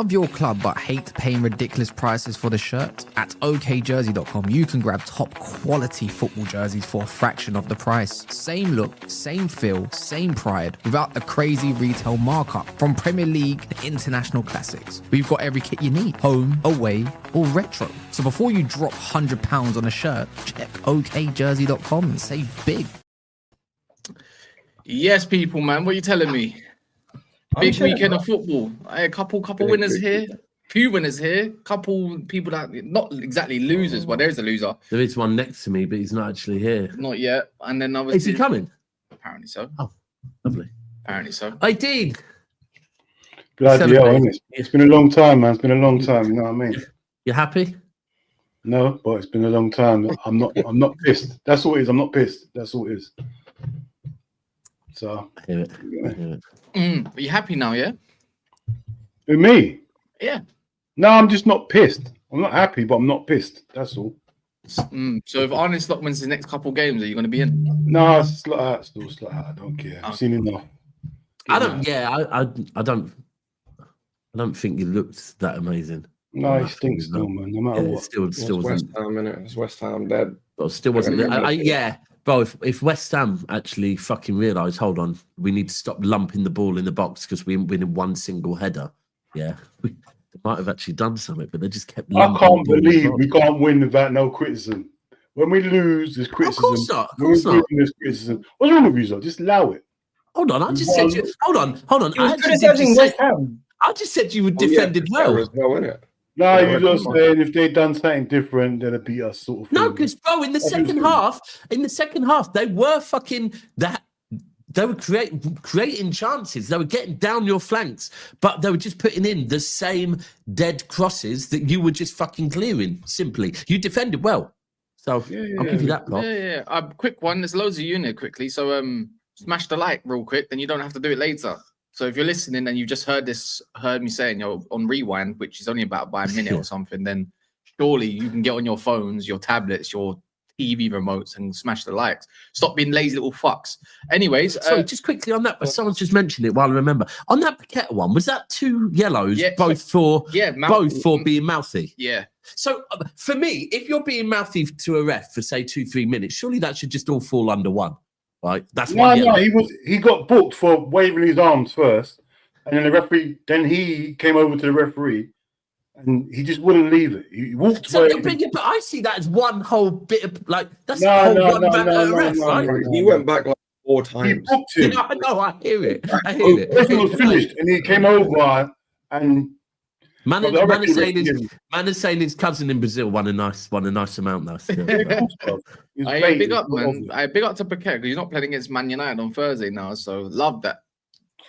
Love your club but hate paying ridiculous prices for the shirt? At okjersey.com, you can grab top quality football jerseys for a fraction of the price. Same look, same feel, same pride, without the crazy retail markup. From Premier League to international classics, we've got every kit you need, home, away, or retro. So before you drop £100 on a shirt, check okjersey.com and save big. Yes, people, man. What are you telling me? Big weekend of football. A couple winners here. Few winners here. Couple people that not exactly losers, but there's a loser. There is one next to me, but he's not actually here. Not yet. And then obviously, is he coming? Apparently so. Oh, lovely. Apparently so. I did. Bloody hell, isn't it? It's been a long time, man. It's been a long time. You know what I mean? You happy? No, but it's been a long time. I'm not pissed. That's all it is. I'm not pissed. That's all it is. So I hear it. I hear it. Are you happy now, yeah? With me? Yeah. No, I'm just not pissed. I'm not happy, but I'm not pissed. That's all. So if Arne Slot wins his next couple games, are you going to be in? No, it's like that. Still, it's like that. I don't care. I've seen enough. I don't. Yeah, I don't. I don't think he looked that amazing. No, he stinks still, man. No matter what. Still West wasn't. Ham, innit? It's West Ham dead. But still wasn't. Yeah, bro. If West Ham actually fucking realised, hold on, we need to stop lumping the ball in the box because we didn't win in one single header. Yeah, they might have actually done something, but they just kept. I can't believe we can't win without no criticism. When we lose, there's criticism. Of course not. Of course not. There's criticism. What's wrong with you, sir? Just allow it. Hold on, I just said you. Hold on. I just said you were defended well. As well, innit? No, you're just saying if they'd done something different, they'd have beat us, sort of thing. No, because bro, in the second half, they were fucking that. They were creating chances. They were getting down your flanks, but they were just putting in the same dead crosses that you were just fucking clearing. Simply, you defended well, so I'll give you that. Plot. Yeah. Quick one. There's loads of you in there quickly. So smash the like real quick. Then you don't have to do it later. So if you're listening and you just heard me saying you're on rewind, which is only about by a minute or something, then surely you can get on your phones, your tablets, your TV remotes and smash the likes. Stop being lazy little fucks. Anyways, sorry, just quickly on that, but someone's just mentioned it while I remember. On that Paqueta one, was that 2 yellows, both for being mouthy? Yeah. So for me, if you're being mouthy to a ref for say 2-3 minutes, surely that should just all fall under one. Right, that's he got booked for waving his arms first, and then the referee. Then he came over to the referee, and he just wouldn't leave it. He walked away. But I see that as one whole bit of like that's one ref, right? He went back like 4 times. He booked him. No, I hear it. Everything was finished, and he came over and. Man is saying his cousin in Brazil won a nice amount though. Big up, man. Big up to Paqueta because he's not playing against Man United on Thursday now. So love that.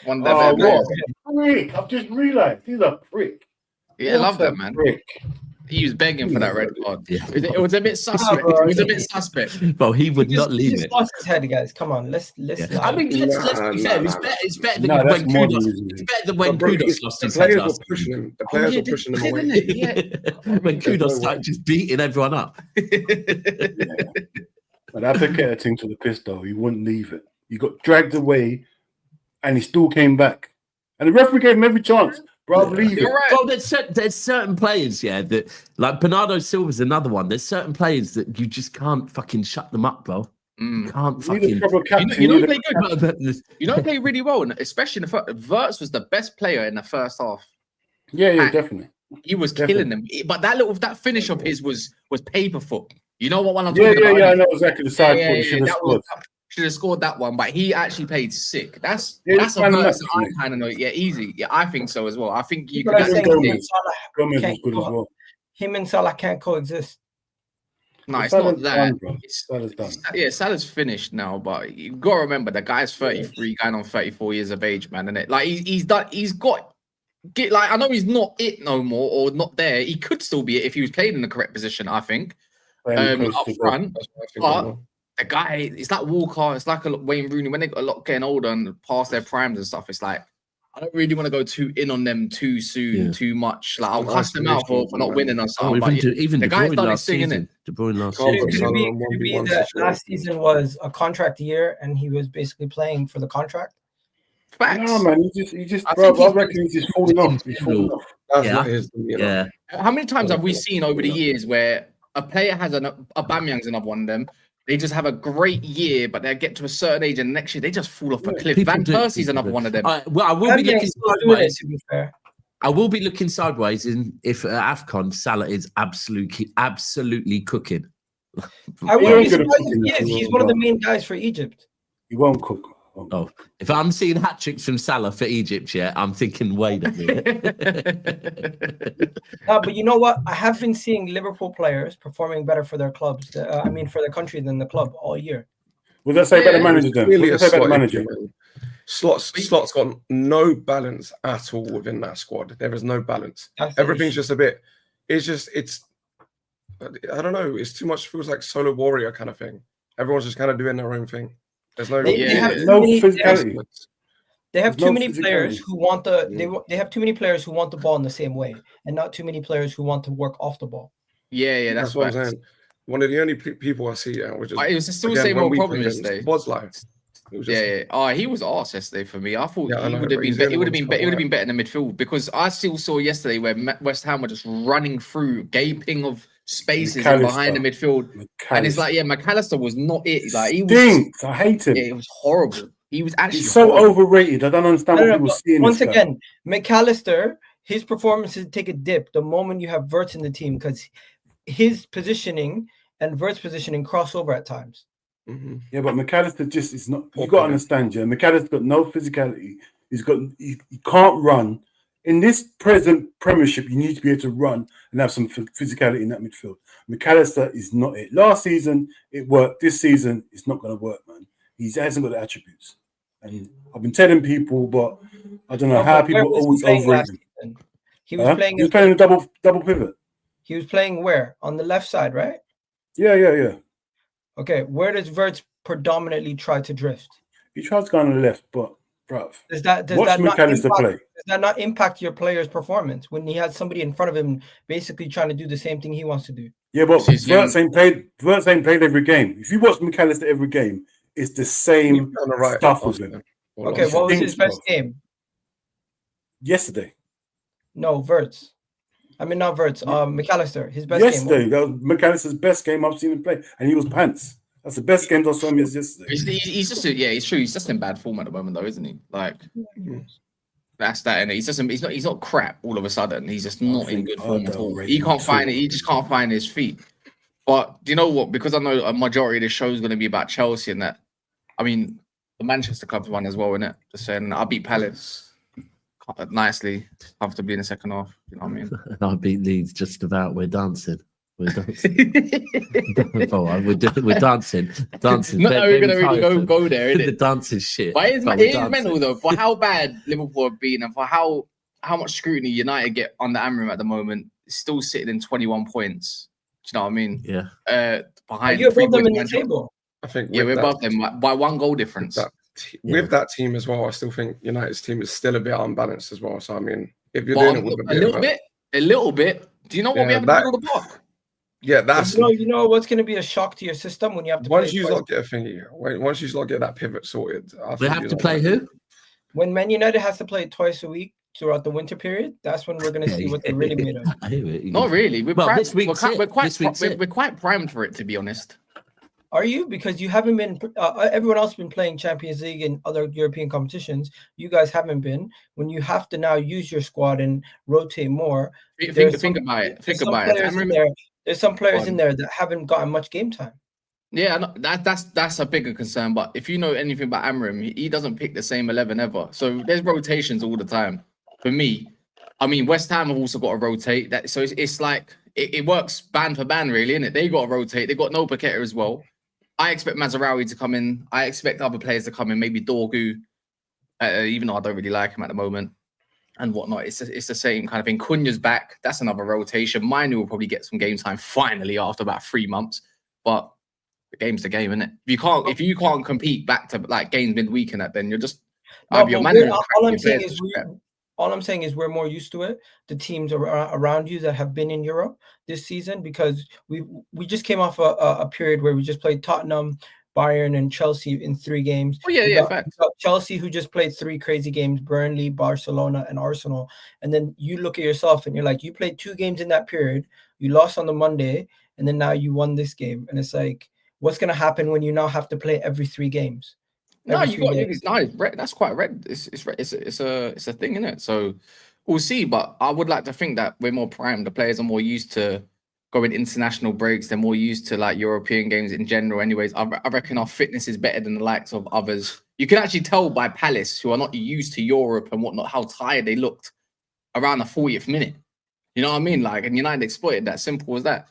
Prick! I've just realised he's a prick. Yeah, love that, man. Prick. He was begging for that red card. Yeah. It was a bit suspect. Well, he would not leave it. He's lost his head, guys. Come on, let's. I mean, let's be fair. It's better than when Kudos. It's better than when Kudos lost his head last time. The players were pushing him away. When Kudos started just beating everyone up. But that Paqueta thing to the piss though, he wouldn't leave it. He got dragged away, and he still came back. And the referee gave him every chance. Bro, leave it. Right. Well, there's certain players, that like Bernardo Silva's another one. There's certain players that you just can't fucking shut them up, bro. You can't fucking. You don't play good. You don't play really well, especially in the first. Wirtz was the best player in the first half. Yeah, definitely. He was killing them, but that finish of his was paper foot. You know what one I'm talking about? Yeah, I know exactly the side foot. Should have scored that one, but he actually played sick. That's a verse that I kind of know. Yeah, easy. Yeah, I think so as well. I think you could. Gomez was good as well. Him and Salah can't coexist. No, it's not that. Salah's finished now, but you got to remember the guy's 33, going on 34 years of age, man. And he's done. He's got. I know he's not it no more or not there. He could still be it if he was played in the correct position. I think up front, but. The guy, it's like Walker, it's like a Wayne Rooney when they got a lot getting older and past their primes and stuff. It's like I don't really want to go too in on them too soon, too much. Like I'll cuss them out for not winning or something. Even the guy's done his thing, innit? De Bruyne last season. Could be that last season was a contract year and he was basically playing for the contract. Facts. No, man, I reckon he's just falling off. He's falling off. That's Yeah. what it is. You know? Yeah. How many times have we seen over the years where a player has Aubameyang's another one of them? They just have a great year, but they get to a certain age, and next year they just fall off a cliff. Van Persie's another one of them. Well, I will be looking sideways. To be fair. I will be looking sideways if AFCON Salah is absolutely cooking. I wouldn't be surprised if he is. He's one of the main guys for Egypt. He won't cook. Oh, if I'm seeing hat tricks from Salah for Egypt, yeah, I'm thinking, wait a minute. But you know what? I have been seeing Liverpool players performing better for their clubs. For their country than the club all year. What does that say about the manager then? Really What does that say about the manager? Slot's got no balance at all within that squad. There is no balance. Everything's just a bit. It's. I don't know. It's too much. Feels like solo warrior kind of thing. Everyone's just kind of doing their own thing. There's no. They have no physicality. They have too many players who want they have too many players who want the ball in the same way, and not too many players who want to work off the ball. Yeah, that's what I'm saying. One of the only people I see, which is it was still the same old problem yesterday. Was like, he was arse yesterday for me. I thought he would have been better. It would have been better in the midfield, because I still saw yesterday where West Ham were just running through, gaping of spaces behind the midfield, and it's like, McAllister was not it. Like he stinks. I hate him. It was horrible. He was actually so overrated. I don't understand what people see. Once again, McAllister, his performances take a dip the moment you have Wirtz in the team, because his positioning and Wirtz's positioning cross over at times. Mm-hmm. Yeah, but McAllister just is not. You got to understand, yeah. McAllister's got no physicality. He can't run. In this present Premiership, you need to be able to run and have some physicality in that midfield. McAllister is not it. Last season, it worked. This season, it's not going to work, man. He hasn't got the attributes. And I've been telling people, but I don't know how people always overrate him. He was playing a double pivot. He was playing where? On the left side, right? Yeah. Okay, where does Wirtz predominantly try to drift? He tries to go on the left, but bruv, does that not impact your player's performance when he has somebody in front of him basically trying to do the same thing he wants to do? Yeah, but Wirtz ain't played every game. If you watch McAllister every game, it's the same stuff with him. Okay, what was his best game? Yesterday. No, Wirtz. I mean, not Wirtz. McAllister. His best game. Yesterday, that was McAllister's best game I've seen him play, and he was pants. That's the best game I saw him yesterday. He's just it's true. He's just in bad form at the moment, though, isn't he? Like that's that, and he's not crap all of a sudden. He's just not in good form at all. He can't find it. He just can't find his feet. But do you know what? Because I know a majority of the show is going to be about Chelsea and that. I mean, the Manchester club's won as well, isn't it? Just saying, I beat Palace nicely, comfortably in the second half. You know what I mean? I beat Leeds just about. We're dancing. We're dancing. We're dancing. Dancing. No, we're gonna really go there, isn't it? The dance is shit. But it is mental though, for how bad Liverpool have been and for how much scrutiny United get under Amram at the moment. Still sitting in 21 points. Do you know what I mean? Yeah. Are Behind you above them in the table? I think we're above them by one goal difference. With that team as well, I still think United's team is still a bit unbalanced as well. So I mean, if you're doing it with a little bit. Do you know what we have in the middle of the park? Yeah, that's you know what's going to be a shock to your system when you have to. Once you get a thingy, once you get that pivot sorted, we have to play who? When Man United has to play twice a week throughout the winter period, that's when we're going to see what they're really made of. Not really. We're quite primed for it, to be honest. Are you? Because you haven't been. Everyone else has been playing Champions League and other European competitions. You guys haven't been. When you have to now use your squad and rotate more. Think about it. There's some players in there that haven't gotten much game time. Yeah, that's a bigger concern. But if you know anything about Amram, he doesn't pick the same 11 ever. So there's rotations all the time. For me, I mean, West Ham have also got to rotate. So it's like it works band for band, really, isn't it? They got to rotate. They got no Paqueta as well. I expect Mazraoui to come in. I expect other players to come in. Maybe Dorgu, even though I don't really like him at the moment. And whatnot, it's the same kind of thing. Cunha's back. That's another rotation. Mine will probably get some game time finally after about 3 months. But the game's the game, isn't it? If you can't compete back to like games midweek and that, then you're just all I'm saying is we're more used to it. The teams around you that have been in Europe this season, because we just came off a period where we just played Tottenham, Bayern and Chelsea in 3 games. Oh yeah, you fact. got Chelsea, who just played 3 crazy games: Burnley, Barcelona, and Arsenal. And then you look at yourself and you're like, you played 2 games in that period. You lost on the Monday, and then now you won this game. And it's like, what's gonna happen when you now have to play every 3 games? That's quite red. It's a thing, isn't it? So we'll see. But I would like to think that we're more primed. The players are more used to going international breaks. They're more used to like European games in general. Anyways, I reckon our fitness is better than the likes of others. You can actually tell by Palace, who are not used to Europe and whatnot, how tired they looked around the 40th minute. You know what I mean? Like, and United exploited that. Simple as that.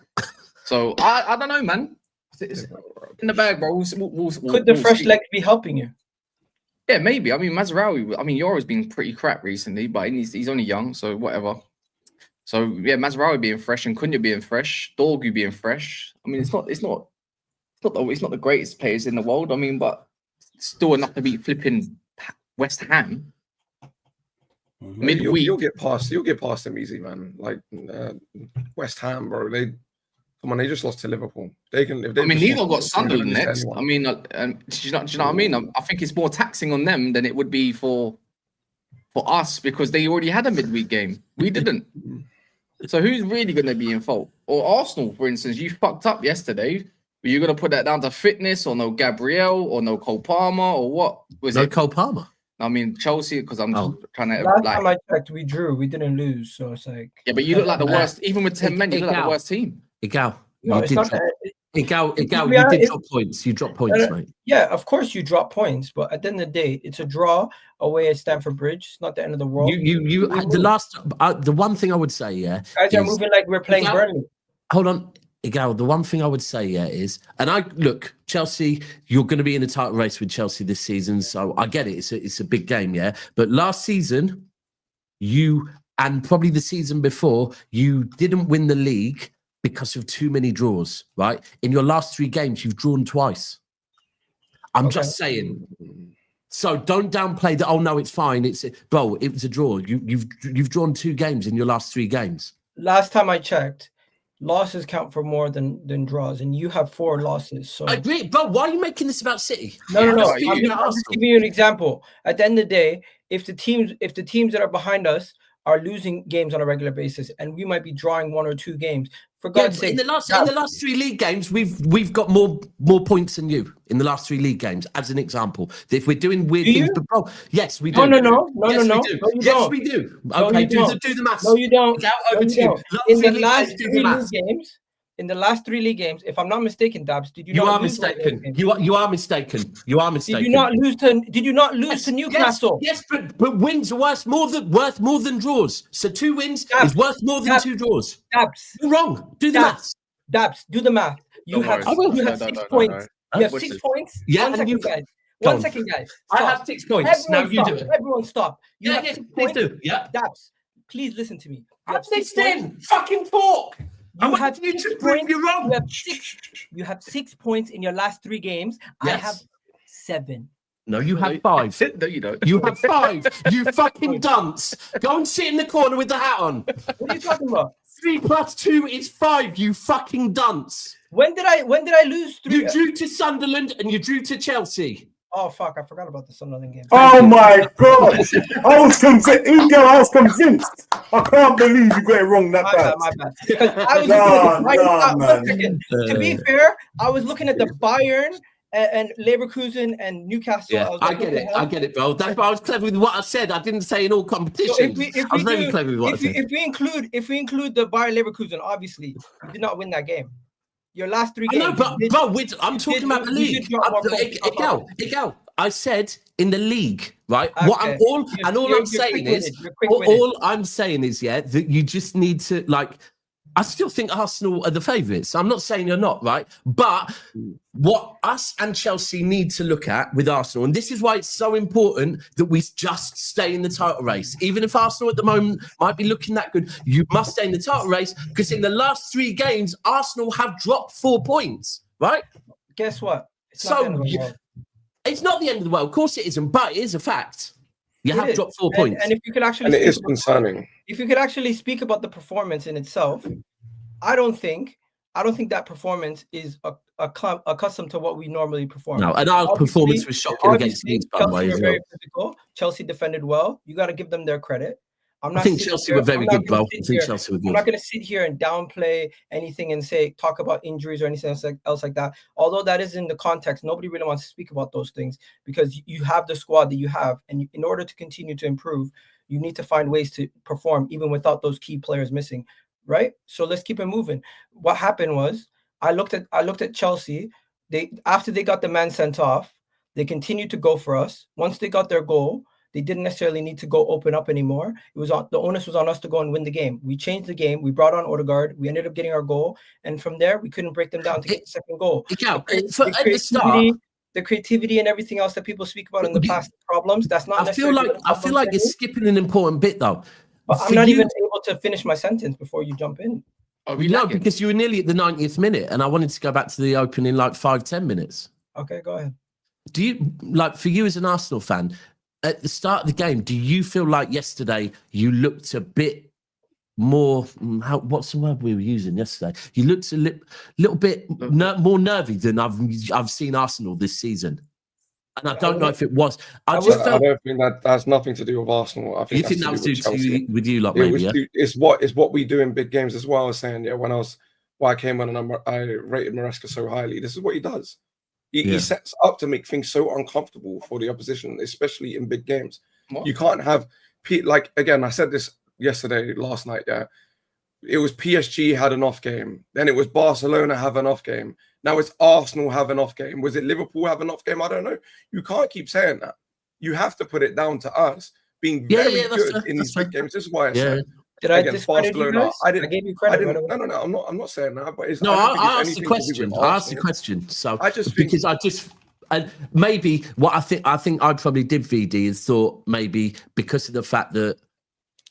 So I don't know, man. It's in the bag, bro. Could the fresh legs be helping you? Yeah, maybe. I mean, Mazraoui. I mean, Euro's been pretty crap recently, but he's only young, so whatever. So yeah, Mazraoui being fresh and Cunha being fresh, Dorgu being fresh. I mean, it's not the greatest players in the world. I mean, but still enough to beat flipping West Ham. Midweek. You'll get past them easy, man. Like West Ham, bro. They just lost to Liverpool. They've got Sunderland next. I mean, do you know what I mean? I think it's more taxing on them than it would be for us, because they already had a midweek game. We didn't. So who's really going to be in fault? Or Arsenal, for instance, you fucked up yesterday. Were you going to put that down to fitness, or no Gabriel, or no Cole Palmer, or what? Cole Palmer? I mean, Chelsea, because I'm trying to... Last time I checked, we drew. We didn't lose, so it's like... Yeah, but you look like the worst. Even with 10 men, you look like the worst team. Igal, no, you did drop points. You dropped points, mate. Yeah, of course you drop points, but at the end of the day, it's a draw away at Stamford Bridge. It's not the end of the world. The one thing I would say, guys are moving like we're playing Burnley. Hold on, Igal. The one thing I would say, is, and I look, Chelsea, you're going to be in a title race with Chelsea this season, so I get it. It's a big game, But last season, you, and probably the season before, you didn't win the league because of too many draws, right? In your last 3 games, you've drawn twice. I'm just saying. So don't downplay that. Oh no, it's fine. It was a draw. You've drawn 2 games in your last 3 games. Last time I checked, losses count for more than draws, and you have 4 losses. So I agree, bro. Why are you making this about City? No. I'm just giving you an example. At the end of the day, if the teams that are behind us are losing games on a regular basis, and we might be drawing 1 or 2 games. For God's sake, in the last 3 league games, we've got more points than you in the last 3 league games. As an example, if we're doing weird things, yes, we do. No. Yes, we do. Okay, do the maths. No, you don't. Over to you. In the last 3 league games, if I'm not mistaken, Dabs, did you? You are mistaken. You are mistaken. Did you not lose to Newcastle? Yes, but wins are worth more than draws. So 2 wins is worth more than 2 draws. Dabs, you're wrong. Do the maths. Dabs, do the math. You have 6 points. You have 6 points. Yeah, 1 second, guys. 1 second, guys. I have 6 points. Now you do it. Everyone stop. You have 6 points. Do. Yeah. Dabs, please listen to me. I'm listening. Fucking talk. You have 6 points. You're wrong. You have 6 points in your last 3 games. Yes. I have 7. No, you have 5. No, you don't. You have 5. You fucking dunce. Go and sit in the corner with the hat on. What are you talking about? 3 + 2 is 5. You fucking dunce. When did I lose 3? You drew to Sunderland and you drew to Chelsea. Oh fuck! I forgot about the Sunderland game. Oh my god! I was convinced. I can't believe you got it wrong that bad. My bad. To be fair, I was looking at the Bayern and Leverkusen and Newcastle. Yeah, I get it, bro. That's why I was clever with what I said. I didn't say in all competitions. So I was very clever with what I said. If we include the Bayern Leverkusen, obviously you did not win that game. Your last 3 games. I know, but I'm talking about the league. Igal, I said in the league, right? Okay. All I'm saying is, that you just need to I still think Arsenal are the favourites. I'm not saying you're not, right? But what us and Chelsea need to look at with Arsenal, and this is why it's so important that we just stay in the title race. Even if Arsenal at the moment might be looking that good, you must stay in the title race, because in the last 3 games, Arsenal have dropped 4 points, right? Guess what? It's not the end of the world. Of course it isn't, but it is a fact. You have dropped 4 points. And if you could actually, it is concerning. If you could actually speak about the performance in itself, I don't think I don't think that performance is accustomed to what we normally perform. No, and our performance was shocking against Leeds, by the way. Chelsea were very physical. Chelsea defended well. You got to give them their credit. I think Chelsea were very good, bro. I think Chelsea were good. I'm not going to sit here and downplay anything and talk about injuries or anything else like that. Although that is in the context, nobody really wants to speak about those things because you have the squad that you have. And in order to continue to improve, you need to find ways to perform even without those key players missing. Right? So let's keep it moving. What happened was I looked at Chelsea. After they got the man sent off, they continued to go for us. Once they got their goal, they didn't necessarily need to go open up anymore. The onus was on us to go and win the game. We changed the game. We brought on Odegaard. We ended up getting our goal. And from there, we couldn't break them down to get the second goal. The creativity and everything else that people speak about in the past problems, that's not necessarily. I feel like you're skipping an important bit, though. But I'm not even able to finish my sentence before you jump in. No, because you were nearly at the 90th minute, and I wanted to go back to the opening 5-10 minutes. Okay, go ahead. Do you for you as an Arsenal fan, at the start of the game, do you feel like yesterday you looked a bit more? What's the word we were using yesterday? You looked a little bit more nervy than I've seen Arsenal this season. And I don't know if it was. I don't think that has nothing to do with Arsenal. I think you think that was with you, like maybe? It's what we do in big games as well. I was saying, why I came on and I rated Maresca so highly. This is what he does. He sets up to make things so uncomfortable for the opposition, especially in big games. What? You can't have again. I said this last night. Yeah, it was PSG had an off game. Then it was Barcelona have an off game. Now it's Arsenal have an off game. Was it Liverpool have an off game? I don't know. You can't keep saying that. You have to put it down to us being very good in these big games. This is why I said. Did I discredit you guys? I gave you credit. No. I'm not saying that. But I asked the question. I asked the question. So and maybe what I think I probably did, VD, is thought maybe because of the fact that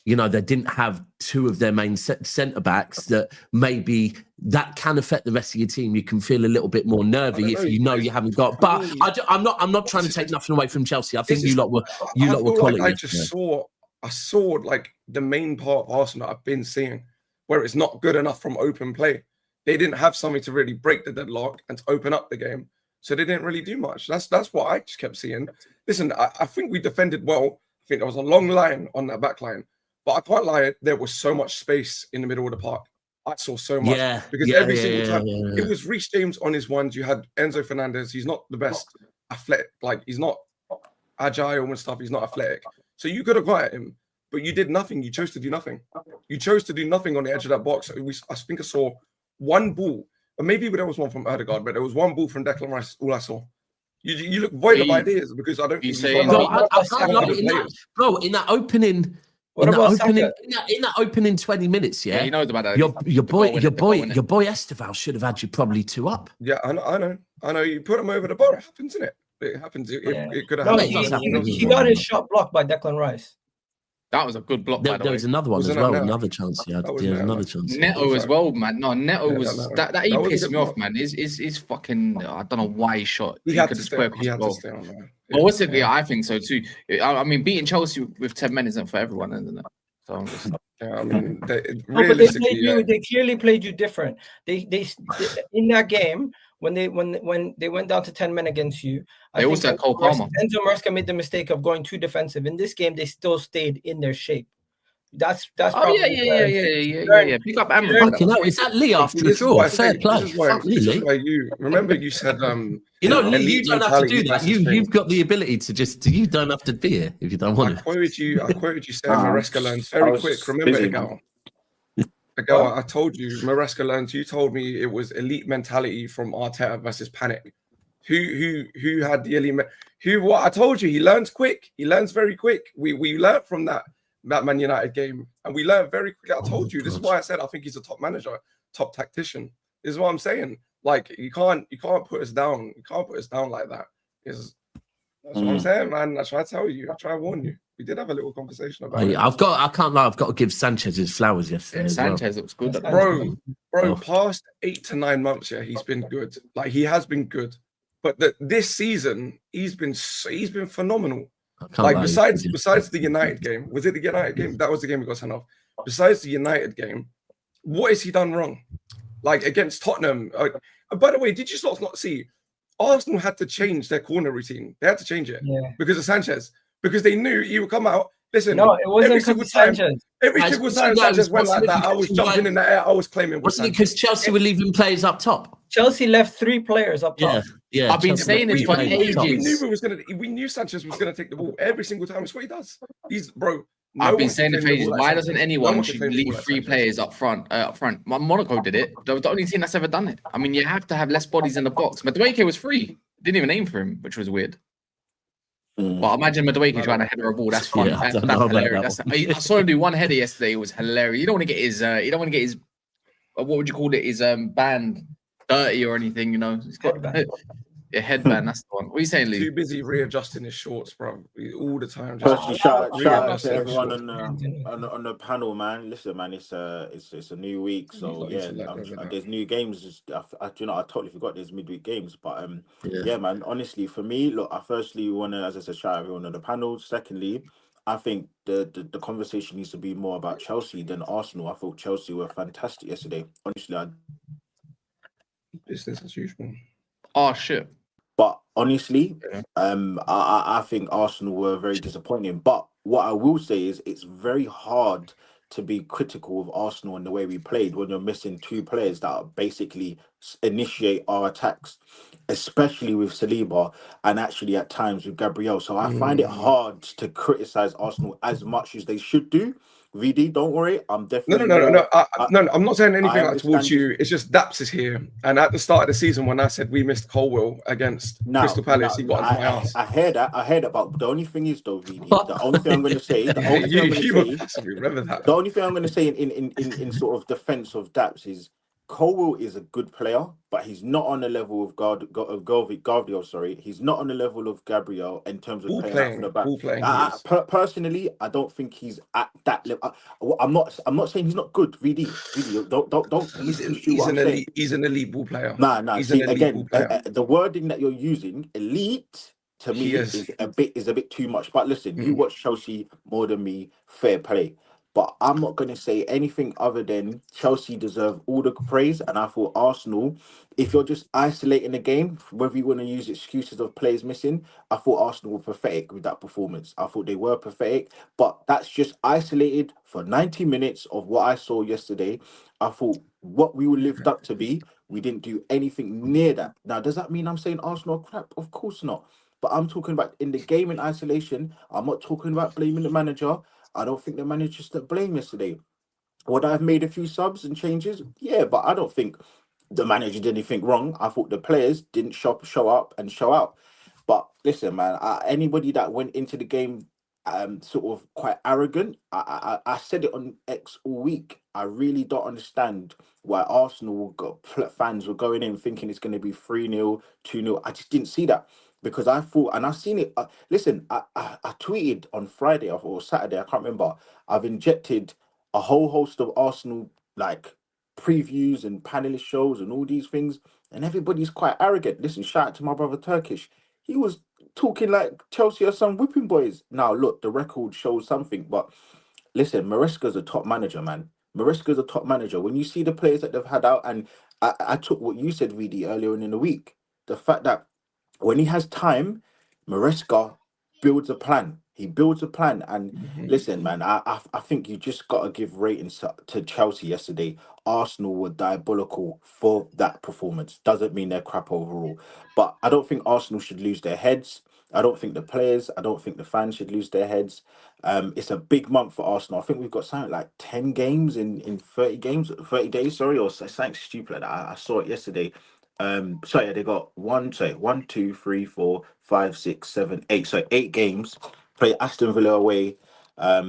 they didn't have two of their main centre backs, that maybe that can affect the rest of your team. You can feel a little bit more nervy if you haven't got. But I'm not trying to take nothing away from Chelsea. I think you lot were quality. I saw like the main part of Arsenal I've been seeing, where it's not good enough from open play. They didn't have something to really break the deadlock and to open up the game, so they didn't really do much. That's what I just kept seeing. Listen, I think we defended well. I think there was a long line on that back line. But I can't lie, there was so much space in the middle of the park. I saw so much. Because every single time, it was Reece James on his ones. You had Enzo Fernandez. He's not the best athletic. He's not agile and stuff. He's not athletic. So you could have got at him, but you did nothing. You chose to do nothing. You chose to do nothing on the edge of that box. I think I saw one ball. Or maybe there was one from Odegaard, but there was one ball from Declan Rice. All I saw. You look void of ideas because I don't think in that opening. In that opening 20 minutes, he knows about that. Your boy Esteval should have had you probably 2 up. Yeah, I know. You put him over the bar. It happens, isn't it? It happens. It could have happened. He got his shot blocked by Declan Rice. That was a good block. There was another one as well. Another chance. Yeah, another chance. Neto as well, man. No, Neto was that he pissed me off, man. Is fucking. I don't know why he shot. He had to stay on there. Well, what's it? Yeah, I think so too. I mean, beating Chelsea with 10 men isn't for everyone, isn't it? So I mean, they clearly played you different. They in that game when they went down to 10 men against you. They also had Cole Palmer. Enzo Maresca made the mistake of going too defensive. In this game, they still stayed in their shape. That's yeah. Pick up Amber. Is that Lee after the draw? Fair play. This is why you remember you said you don't have to do that. You've got the ability to you don't have to be here if you don't want to. I quoted you saying Maresca learns very quick. Remember Ago, I told you Maresca learns. You told me it was elite mentality from Arteta versus panic. Who had the elite? What I told you, he learns quick. He learns very quick. We learned from that Man United game, and we learned very quickly. I told you, this is why I said I think he's a top manager, top tactician. This is what I'm saying. Like you can't put us down. You can't put us down like that. That's what I'm saying, man. I try to tell you. I try to warn you. We did have a little conversation about it. I can't lie. I've got to give Sanchez his flowers yesterday. Sanchez looks good, bro. Past 8 to 9 months, he's been good. Like he has been good, but this season he's been phenomenal. Like besides the United game, was it the United game? That was the game we got sent off. Besides the United game, what has he done wrong? like against Tottenham. By the way, did you not see? Arsenal had to change their corner routine. They had to change it because of Sanchez, because they knew he would come out. Listen, no, it wasn't every single time. Sanchez. Every single time Sanchez went like that, I was jumping in the air. I was claiming. Wasn't it because Chelsea were leaving players up top? Chelsea left 3 players up top. Yeah. I've been saying it for ages. We knew Sanchez was gonna take the ball every single time. That's what he does. I've been saying it for ages. Why doesn't anyone leave 3 players up front? Monaco did it. They're the only team that's ever done it. I mean, you have to have less bodies in the box. Madueke was free. Didn't even aim for him, which was weird. Well, imagine Madueke trying to header a ball. That's fun. That's hilarious. I saw him do one header yesterday. It was hilarious. You don't want to get his. What would you call it? His band dirty or anything. You know, he's got a headband. That's the one. What are you saying, Lee? Too busy readjusting his shorts, bro. All the time. Firstly, shout out to everyone on the panel, man. Listen, man, it's a new week, so there's new games. I totally forgot there's midweek games, but yeah, man. Honestly, for me, look, I firstly want to, as I said, shout out everyone on the panel. Secondly, I think the conversation needs to be more about Chelsea than Arsenal. I thought Chelsea were fantastic yesterday. Honestly, business as usual. Oh shit. But honestly, I think Arsenal were very disappointing. But what I will say is it's very hard to be critical of Arsenal and the way we played when you're missing 2 players that basically initiate our attacks, especially with Saliba and actually at times with Gabriel. So I find it hard to criticize Arsenal as much as they should do. VD, don't worry. I'm definitely no. I'm not saying anything like towards you. It's just Daps is here, and at the start of the season, when I said we missed Colwell against Crystal Palace, he got into my ass. I heard that. But the only thing is, though, VD, the only thing I'm going to say, the only thing I'm going to say in sort of defense of Daps is Colwell is a good player, but he's not on the level of Gabriel. Sorry, he's not on the level of Gabriel in terms of playing out from the back. Personally, I don't think he's at that level. I'm not saying he's not good. VD, don't. He's an elite ball player. Nah. See, again, the wording that you're using, elite, to me is a bit too much. But listen, you watch Chelsea more than me. Fair play. But I'm not going to say anything other than Chelsea deserve all the praise. And I thought Arsenal, if you're just isolating the game, whether you want to use excuses of players missing, I thought Arsenal were pathetic with that performance. I thought they were pathetic. But that's just isolated for 90 minutes of what I saw yesterday. I thought what we were lived up to be, we didn't do anything near that. Now, does that mean I'm saying Arsenal are crap? Of course not. But I'm talking about in the game in isolation. I'm not talking about blaming the manager. I don't think the manager's to blame yesterday. Would I have made a few subs and changes? Yeah, but I don't think the manager did anything wrong. I thought the players didn't show up and show out. But listen, man, anybody that went into the game sort of quite arrogant, I said it on X all week. I really don't understand why Arsenal fans were going in thinking it's going to be 3-0, 2-0. I just didn't see that. Because I thought, and I've seen it. Listen, I tweeted on Friday or Saturday, I can't remember. I've injected a whole host of Arsenal like previews and panelist shows and all these things, and everybody's quite arrogant. Listen, shout out to my brother Turkish. He was talking like Chelsea are some whipping boys. Now, look, the record shows something, but listen, Maresca's a top manager, man. Maresca's a top manager. When you see the players that they've had out, and I took what you said, VD, earlier in the week, the fact that when he has time, Maresca builds a plan. He builds a plan. And listen, man, I think you just got to give ratings to Chelsea yesterday. Arsenal were diabolical for that performance. Doesn't mean they're crap overall. But I don't think Arsenal should lose their heads. I don't think the players, I don't think the fans should lose their heads. It's a big month for Arsenal. I think we've got something like 10 games in 30 days, sorry, or something stupid like that. I saw it yesterday. So yeah, they got 1, 2, 3, 4, 5, 6, 7, 8. So 8 games. Play Aston Villa away. I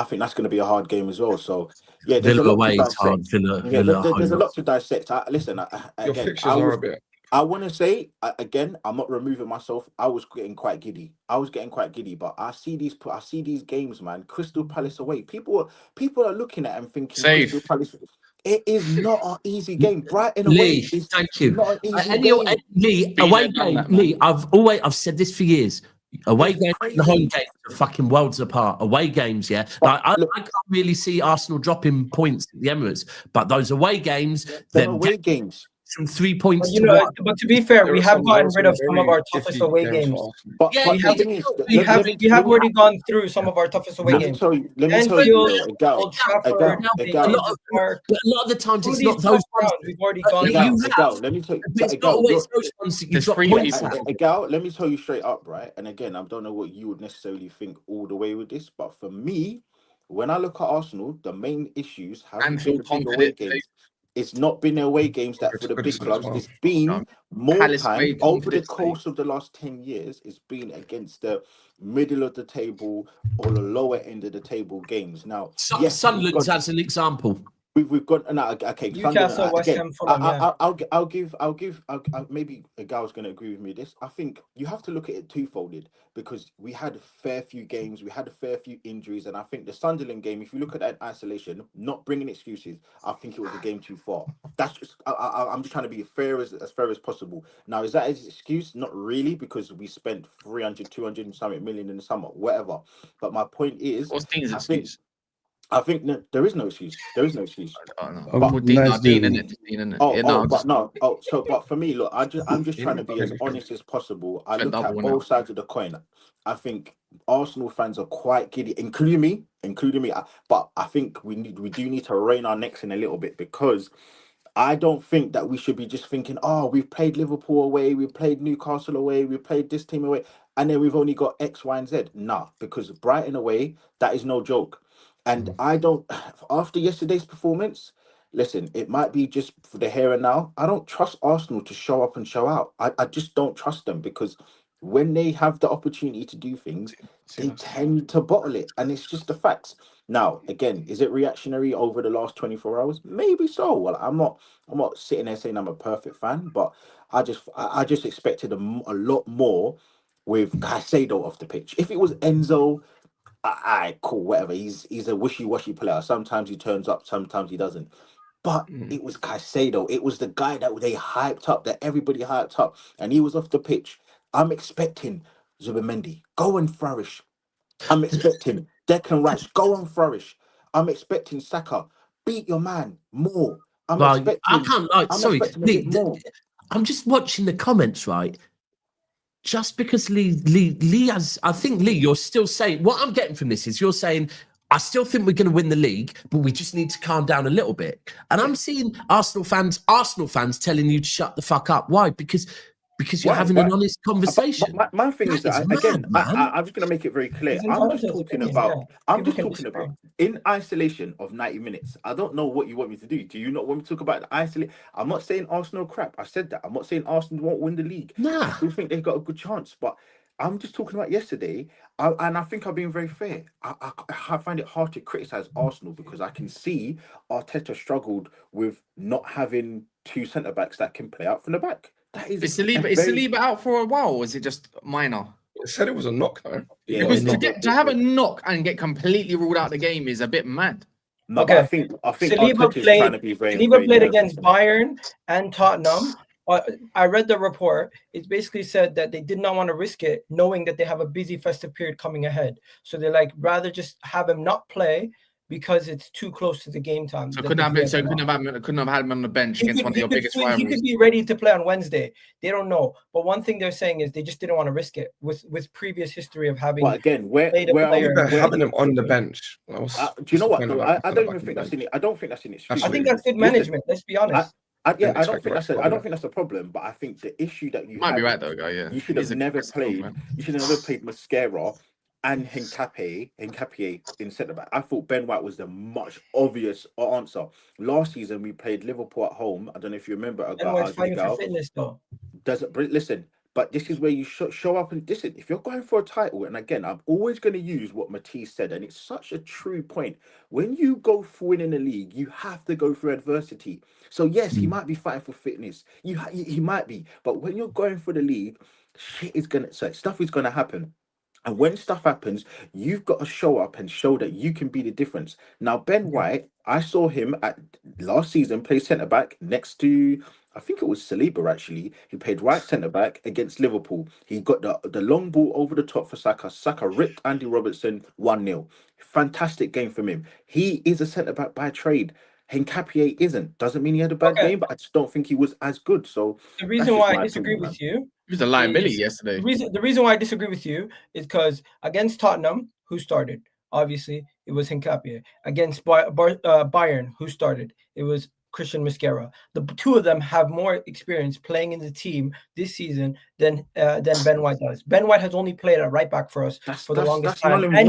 think that's going to be a hard game as well. So yeah, there's Villa a lot away, to dissect. There's a lot to dissect. Listen, your fixtures are a bit. I want to say again, I'm not removing myself. I was getting quite giddy. But I see these games, man. Crystal Palace away. People are looking at and thinking Crystal Palace. It is not an easy game. Brighton away is thank you. Not an easy game. Lee, away game. Lee, I've said this for years. Away game, the home game are fucking worlds apart. Away games, yeah. Like I can't really see Arsenal dropping points at the Emirates, but those away games, them away games. From 3 points But, to one. but to be fair, we have gotten rid of some of our toughest away games. But we have already gone through some of our toughest away games. Let me tell you, Old Trafford, a lot of the times it's not those ones. We've already gone. Let me tell you, it's not always those ones that you drop points at. Let me tell you straight up, right? And again, I don't know what you would necessarily think all the way with this, but for me, when I look at Arsenal, the main issues haven't been the away games. It's not been away games that for the big clubs. It's been more time over the course of the last 10 years. It's been against the middle of the table or the lower end of the table games. Now, Sunderland as an example. We've got okay. Newcastle, West Ham, Fulham. I'll give. Maybe a guy's going to agree with me. This I think you have to look at it twofolded because we had a fair few games, we had a fair few injuries, and I think the Sunderland game. If you look at that in isolation, not bringing excuses, I think it was a game too far. That's just. I'm just trying to be as fair as possible. Now, is that an excuse? Not really, because we spent 300, 200 and something million in the summer, whatever. But my point is, I think there is no excuse. There is no excuse. But for me, look, I'm just trying to be as honest as possible. I look at both sides of the coin. I think Arsenal fans are quite giddy, including me. But I think we do need to rein our necks in a little bit because I don't think that we should be just thinking, oh, we've played Liverpool away, we've played Newcastle away, we've played this team away, and then we've only got X, Y, and Z. Nah, because Brighton away, that is no joke. And I don't, after yesterday's performance, listen, it might be just for the here and now. I don't trust Arsenal to show up and show out. I just don't trust them because when they have the opportunity to do things, they tend to bottle it. And it's just the facts. Now, again, is it reactionary over the last 24 hours? Maybe so. Well, I'm not sitting there saying I'm a perfect fan, but I just expected a lot more with Caicedo off the pitch. If it was Enzo, cool, whatever. He's a wishy-washy player. Sometimes he turns up, sometimes he doesn't. But it was Caicedo. It was the guy that they hyped up, that everybody hyped up, and he was off the pitch. I'm expecting Zubimendi, go and flourish. I'm expecting Declan Rice, go and flourish. I'm expecting Saka, beat your man more. I'm just watching the comments, right? Just because Lee has, I think, Lee, you're still saying, what I'm getting from this is you're saying, I still think we're going to win the league, but we just need to calm down a little bit. And I'm seeing Arsenal fans telling you to shut the fuck up. Why? Because you're having an honest conversation. My thing is that, again, I'm just going to make it very clear. I'm just talking about in isolation of 90 minutes. I don't know what you want me to do. Do you not want me to talk about the isolation? I'm not saying Arsenal crap. I said that. I'm not saying Arsenal won't win the league. Nah. I still think they've got a good chance. But I'm just talking about yesterday. And I think I've been very fair. I find it hard to criticize Arsenal because I can see Arteta struggled with not having two centre-backs that can play out from the back. Is Saliba out for a while, or is it just minor? It said it was a knock, though. Yeah, because to have a knock and get completely ruled out the game is a bit mad. No, okay. I think Saliba played against Bayern and Tottenham. I read the report. It basically said that they did not want to risk it, knowing that they have a busy festive period coming ahead. So they're like, rather just have him not play because it's too close to the game time. So couldn't have had him on the bench against one of your biggest rivals. He could be ready to play on Wednesday. They don't know. But one thing they're saying is they just didn't want to risk it with previous history of having. Well, again, where having him on the bench. Do you know what? I don't even think that's in it. I don't think that's in it. I think that's good management. Let's be honest. I don't think that's a problem. But I think the issue that you might be right though, guy. Yeah, you should have never played. You should have never played Mascara and Hincapié in centre back. I thought Ben White was the much obvious answer. Last season we played Liverpool at home. I don't know if you remember. Ben White's fighting for fitness though. Listen, but this is where you show up and listen. If you're going for a title, and again, I'm always going to use what Matisse said, and it's such a true point. When you go for winning a league, you have to go through adversity. So yes, he might be fighting for fitness. He might be, but when you're going for the league, stuff is gonna happen. And when stuff happens, you've got to show up and show that you can be the difference. Now, Ben White, I saw him at last season play centre back next to, I think it was Saliba actually. He played right centre back against Liverpool. He got the long ball over the top for Saka. Saka ripped Andy Robertson 1-0. Fantastic game from him. He is a centre back by trade. Hincapié isn't. Doesn't mean he had a bad game, but I just don't think he was as good. So the reason why I disagree with you, he was a liability yesterday. The reason why I disagree with you is because against Tottenham, who started? Obviously, it was Hincapié. Against Bayern, who started? It was Christian Mosquera. The two of them have more experience playing in the team this season than Ben White does. Ben White has only played at right back for us for the longest time, and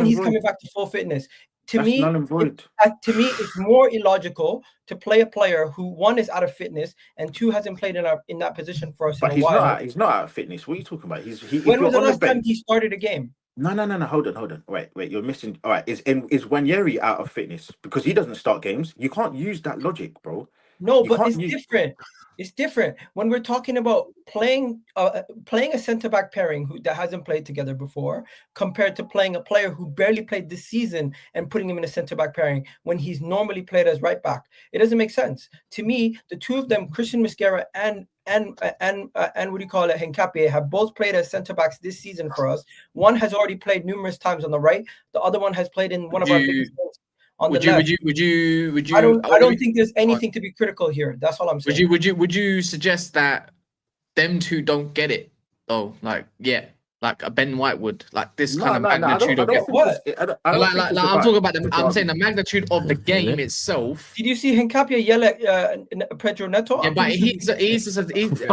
he's coming back to full fitness. To me, it's more illogical to play a player who, one, is out of fitness, and two, hasn't played in that position for us in a while. He's not out of fitness. What are you talking about? When was the last time he started a game? No. Hold on. Wait. You're missing. All right. Is Wanyeri out of fitness because he doesn't start games? You can't use that logic, bro. No, but it's different. It's different when we're talking about playing a centre back pairing that hasn't played together before, compared to playing a player who barely played this season and putting him in a centre back pairing when he's normally played as right back. It doesn't make sense to me. The two of them, Christian Mosquera and what do you call it, Hincapié, have both played as centre backs this season for us. One has already played numerous times on the right. The other one has played in one of our biggest games. Would you? I don't think there's anything to be critical here. That's all I'm saying. Would you suggest that them two don't get it though? Like a Ben White would, like this kind of magnitude of what? I'm talking about I'm saying the magnitude of the game itself. Did you see Hincapié yell at Pedro Neto? Yeah, but he's I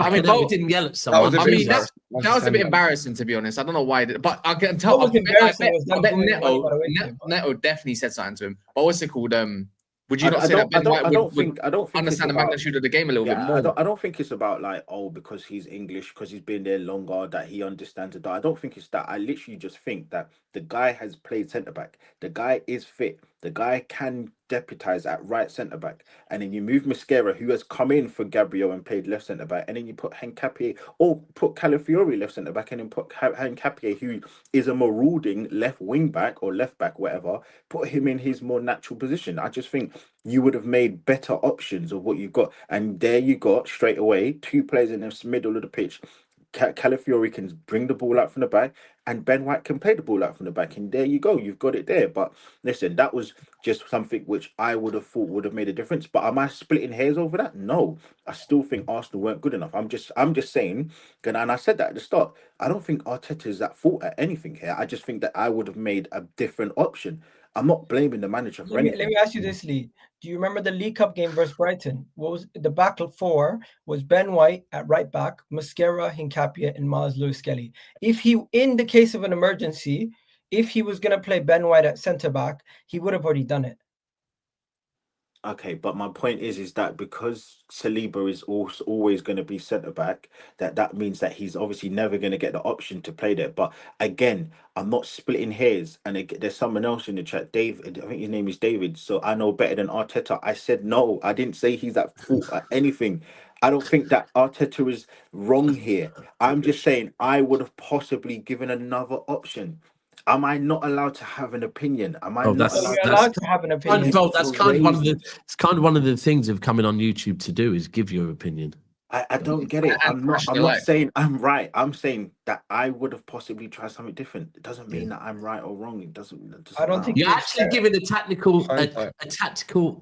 mean, we didn't yell at someone. That was a bit embarrassing, to be honest. I don't know why, but I can tell. I bet Neto definitely said something to him. But what's it called? Would you not say that Ben White would understand the magnitude of the game a little bit more? I don't think it's about because he's English, because he's been there longer, that he understands it. I don't think it's that. I literally just think that the guy has played centre back. The guy is fit. The guy can deputise at right centre back. And then you move Mosquera, who has come in for Gabriel and played left centre back. And then you put Hincapié, or put Calafiori left centre back, and then put Hincapié, who is a marauding left wing back or left back, whatever. Put him in his more natural position. I just think you would have made better options of what you've got. And there you got straight away two players in the middle of the pitch. Calafiori can bring the ball out from the back, and Ben White can play the ball out from the back, and there you go, you've got it there. But listen, that was just something which I would have thought would have made a difference. But am I splitting hairs over that? No, I still think Arsenal weren't good enough. I'm just saying, and I said that at the start, I don't think Arteta is at fault at anything here. I just think that I would have made a different option. I'm not blaming the manager for anything. Let me ask you this, Lee. Do you remember the League Cup game versus Brighton? What was the back four? Was Ben White at right back, Mosquera, Hincapié, and Miles Lewis-Skelly. If he, in the case of an emergency, if he was going to play Ben White at centre back, he would have already done it. Okay, but my point is that because Saliba is also always going to be centre back, that means that he's obviously never going to get the option to play there. But again, I'm not splitting hairs. And there's someone else in the chat, David. I think his name is David. So I know better than Arteta. I said no. I didn't say he's at fault at anything. I don't think that Arteta is wrong here. I'm just saying I would have possibly given another option. Am I not allowed to have an opinion? Am I not allowed to have an opinion? That's kind of one of the things of coming on YouTube to do is give your opinion. I don't get it. I'm not saying I'm right. I'm saying that I would have possibly tried something different. It doesn't mean that I'm right or wrong. It doesn't. I don't think you're actually giving a tactical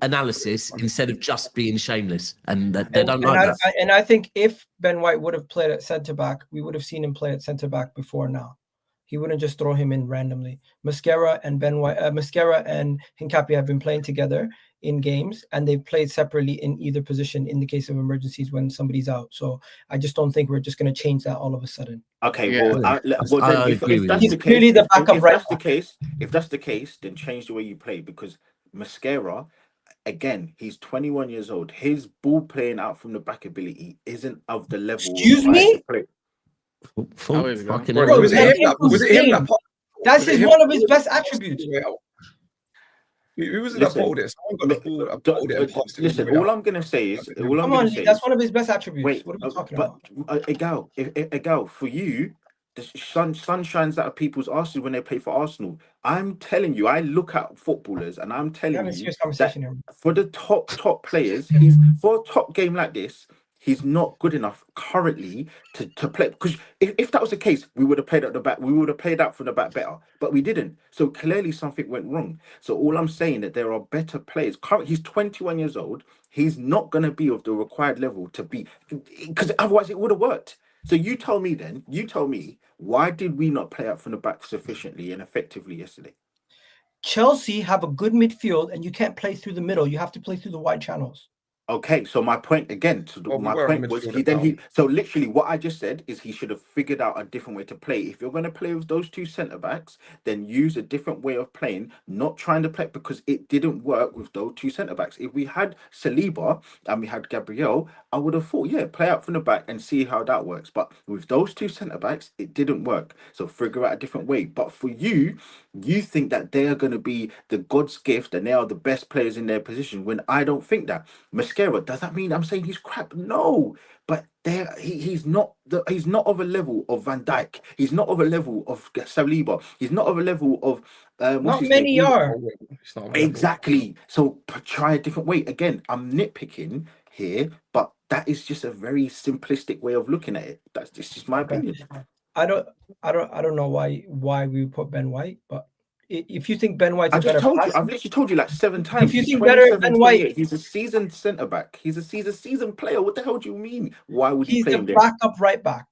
analysis instead of just being shameless, and they don't like that. And I think if Ben White would have played at centre back, we would have seen him play at centre back before now. He wouldn't just throw him in randomly. Mosquera and Hincapié have been playing together in games, and they've played separately in either position in the case of emergencies when somebody's out. So I just don't think we're just going to change that all of a sudden. Okay, if that's the case, then change the way you play, because Mosquera, again, he's 21 years old. His ball playing out from the back ability isn't of the level. Excuse me? Was it him? That's one of his best attributes. Who was it that balled it? Someone got the ball. Listen, all I'm gonna say is, that's one of his best attributes. What are we talking about? Egal, for you, the sun shines out of people's asses when they play for Arsenal. I'm telling you, I look at footballers and I'm telling you that for the top players, for a top game like this, he's not good enough currently to play. Because if that was the case, we would have played at the back. We would have played out from the back better, but we didn't. So clearly something went wrong. So all I'm saying that there are better players. He's 21 years old. He's not going to be of the required level to be, because otherwise it would have worked. So you tell me, why did we not play out from the back sufficiently and effectively yesterday? Chelsea have a good midfield, and you can't play through the middle. You have to play through the wide channels. Okay, so my point again, so literally what I just said is he should have figured out a different way to play. If you're going to play with those two centre backs, then use a different way of playing, not trying to play, because it didn't work with those two centre backs. If we had Saliba and we had Gabriel, I would have thought, yeah, play out from the back and see how that works. But with those two centre backs, it didn't work. So figure out a different way. But for you think that they are going to be the God's gift and they are the best players in their position, when I don't think that. Mascara, does that mean I'm saying he's crap? No, but he's not of a level of Van Dijk. He's not of a level of Saliba. He's not of a level of not many are. Exactly. So try a different way. Again, I'm nitpicking here, but that is just a very simplistic way of looking at it. That's just my opinion. I don't know why we put Ben White, but if you think Ben White's I've literally told you like 7 times. If you think better Ben White, he's a seasoned centre back. He's a seasoned player. What the hell do you mean? Why would you play him there? He's the backup right back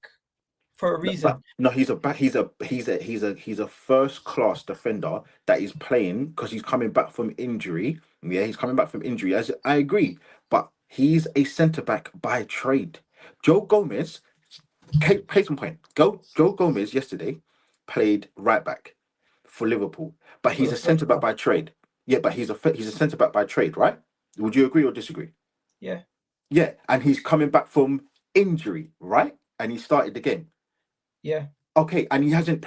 for a reason. No, he's a first class defender that is playing because he's coming back from injury. Yeah, he's coming back from injury. As I agree, but he's a centre back by trade. Joe Gomez, case in point. Joe Gomez yesterday played right back for Liverpool, but he's a centre back by trade. Yeah, but he's a centre back by trade, right? Would you agree or disagree? Yeah. Yeah, and he's coming back from injury, right? And he started the game. Yeah. Okay, and he hasn't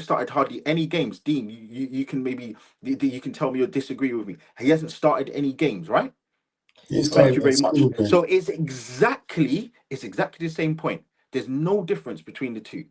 started hardly any games. Dean, you can you can tell me or disagree with me. He hasn't started any games, right? Thank you very much. So it's exactly the same point. There's no difference between the two.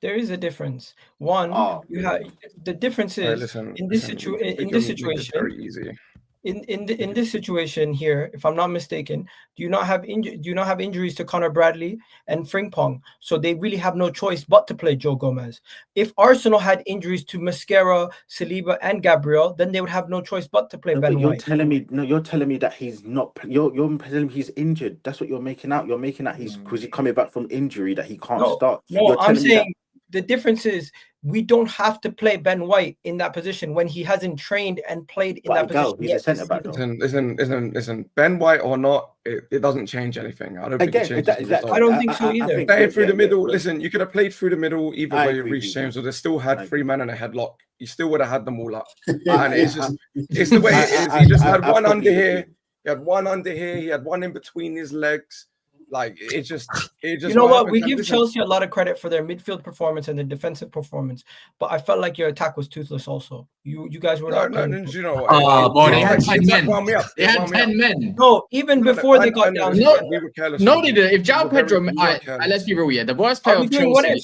There is a difference. One, the difference is in this situation. Very easy. In this situation here, if I'm not mistaken, do you not have injuries to Connor Bradley and Frimpong? So they really have no choice but to play Joe Gomez. If Arsenal had injuries to Mascara, Saliba, and Gabriel, then they would have no choice but to play Ben White. You're telling me that he's not. You're telling me he's injured. That's what you're making out. You're making out he's because he's coming back from injury that he can't start. No, I'm saying the difference is we don't have to play Ben White in that position when he hasn't trained and played in that position. He's a centre back. Listen, Ben White or not, it doesn't change anything. I don't think it changes. I don't think so either. Playing through the middle. Listen, you could have played through the middle either way. Reece James would have still had 3 men in a headlock. You still would have had them all up. And it's the way it is. He just had one under here. He had one under here. He had one in between his legs. Like it just. You know what? We give Chelsea a lot of credit for their midfield performance and their defensive performance, but I felt like your attack was toothless. Also, you guys were not. No, you know what? Oh boy, they had 10 men. They had 10 men. No, even before they got down. No, they didn't. If João Pedro, let's be real. Yeah, the worst player of Chelsea.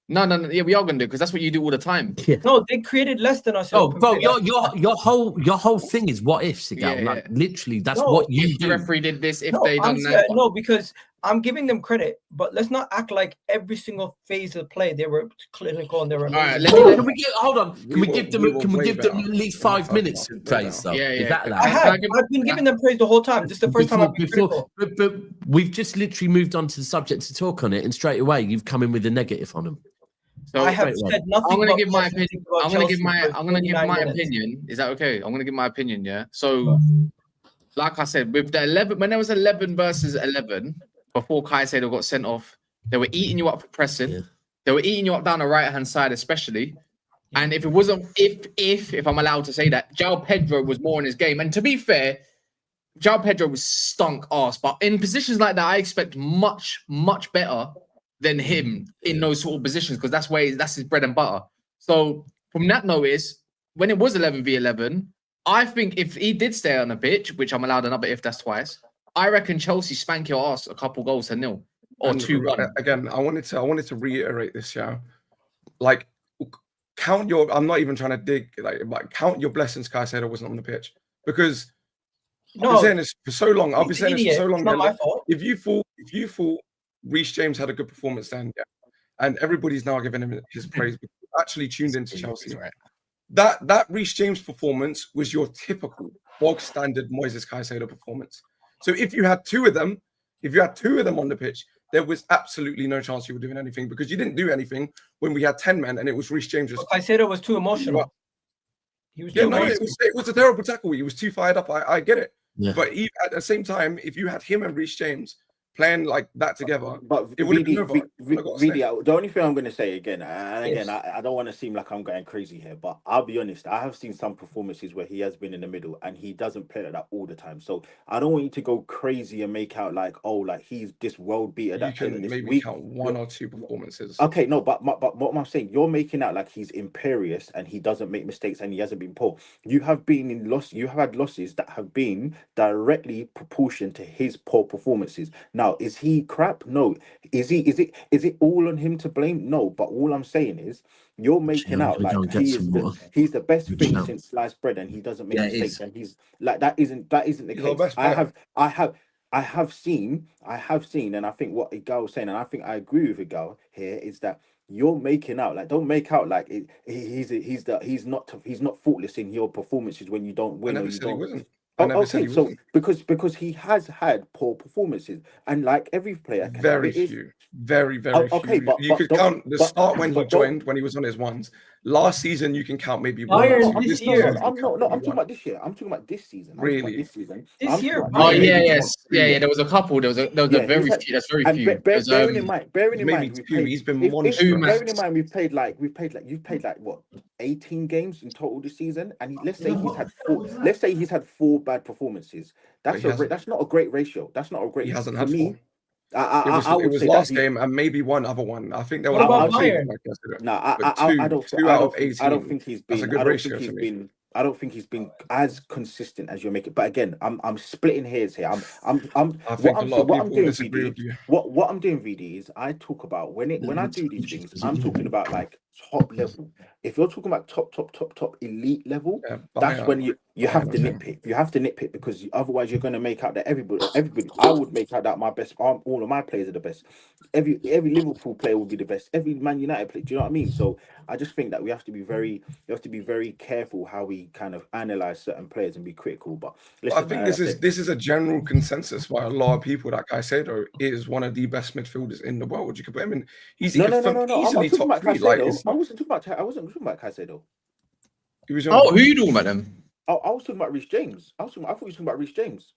No. Yeah, we are gonna do because that's what you do all the time. Yeah. No, they created less than us. Oh, bro, your whole thing is what if, Sigal? Like literally, that's what you do. The referee did this. If they done that, no, because I'm giving them credit, but let's not act like every single phase of play they were clinical and they were. All right, can we give them at least 5 minutes to praise? Yeah. I've been giving them praise the whole time. This is the first time I've been critical. But we've just literally moved on to the subject to talk on it, and straight away you've come in with a negative on them. So I have said nothing. I'm gonna give my opinion. I'm gonna give my opinion. Is that okay? I'm gonna give my opinion. Yeah. So, like I said, with the 11, when there was 11 versus 11 before Caicedo got sent off, they were eating you up for pressing. Yeah. They were eating you up down the right hand side, especially. And if it wasn't, if I'm allowed to say that, João Pedro was more in his game. And to be fair, João Pedro was stunk ass. But in positions like that, I expect much better than him in those sort of positions because that's his bread and butter. So from that notice, when it was 11v11, I think if he did stay on the pitch, which I'm allowed another if that's twice, I reckon Chelsea spank your ass a couple goals to 0. or 2-1. Again, I wanted to reiterate this, yeah. Like, count your. I'm not even trying to dig. Like count your blessings. Caicedo wasn't on the pitch because I've been saying this for so long. I've been saying this for so long. It's not my fault. If you thought Reece James had a good performance, then yeah, and everybody's now giving him his praise because he actually tuned into Chelsea. Right. That Reece James performance was your typical bog standard Moises Caicedo performance. So if you had two of them on the pitch, there was absolutely no chance you were doing anything because you didn't do anything when we had 10 men and it was Reece James. Caicedo was too emotional. He was too it was a terrible tackle. He was too fired up. I get it. Yeah. But at the same time, if you had him and Reece James playing like that together, but it would have been over. The only thing I'm going to say again, I don't want to seem like I'm going crazy here, but I'll be honest, I have seen some performances where he has been in the middle and he doesn't play like that all the time. So I don't want you to go crazy and make out like, oh, like he's this world beater that can this maybe week. count one or two performances. Okay, no, but what I'm saying, you're making out like he's imperious and he doesn't make mistakes and he hasn't been poor. You have had losses that have been directly proportioned to his poor performances. Now, is he crap? No. Is it all on him to blame? No. But all I'm saying is you're making out like he's the best thing since sliced bread and he doesn't make mistakes and he's like that isn't the case. I have seen, and I think what Igal was saying, and I think I agree with Igal here, is that you're making out like, don't make out like he's not faultless in your performances when you don't win or you don't. Okay, so because he has had poor performances, and like every player, very few. Okay, but you could count the start when he joined, when he was on his ones. Last season, you can count maybe one. This year, I'm talking about this year. I'm talking about this season. Really, this year. Oh yeah. There was a couple. There was a very few. That's very few. Bearing in mind, he's been bearing in mind, you've played like what 18 games in total this season, and let's say he's had four bad performances. That's not a great ratio. That's not a great. He hasn't had four. It was last game and maybe one other one. I think there was. What about Bayern? I don't think he's been. That's a good ratio to me. I don't think he's been as consistent as you're making. But again, I'm splitting hairs here. What I'm doing, VD, is I talk about when I do these things, I'm talking about like top level. If you're talking about top elite level, that's when you have to nitpick. You have to nitpick because otherwise you're going to make out that everybody. I would make out that my best. All of my players are the best. Every Liverpool player would be the best. Every Man United player. Do you know what I mean? So I just think that we have to be very careful how we kind of analyze certain players and be critical. But listen, I think this is a general consensus by a lot of people that Caicedo is one of the best midfielders in the world. You could put him in. He's easily top three. I wasn't talking about Caicedo. Who are you talking about then? I was talking about Reece James. I thought you were talking about Reece James.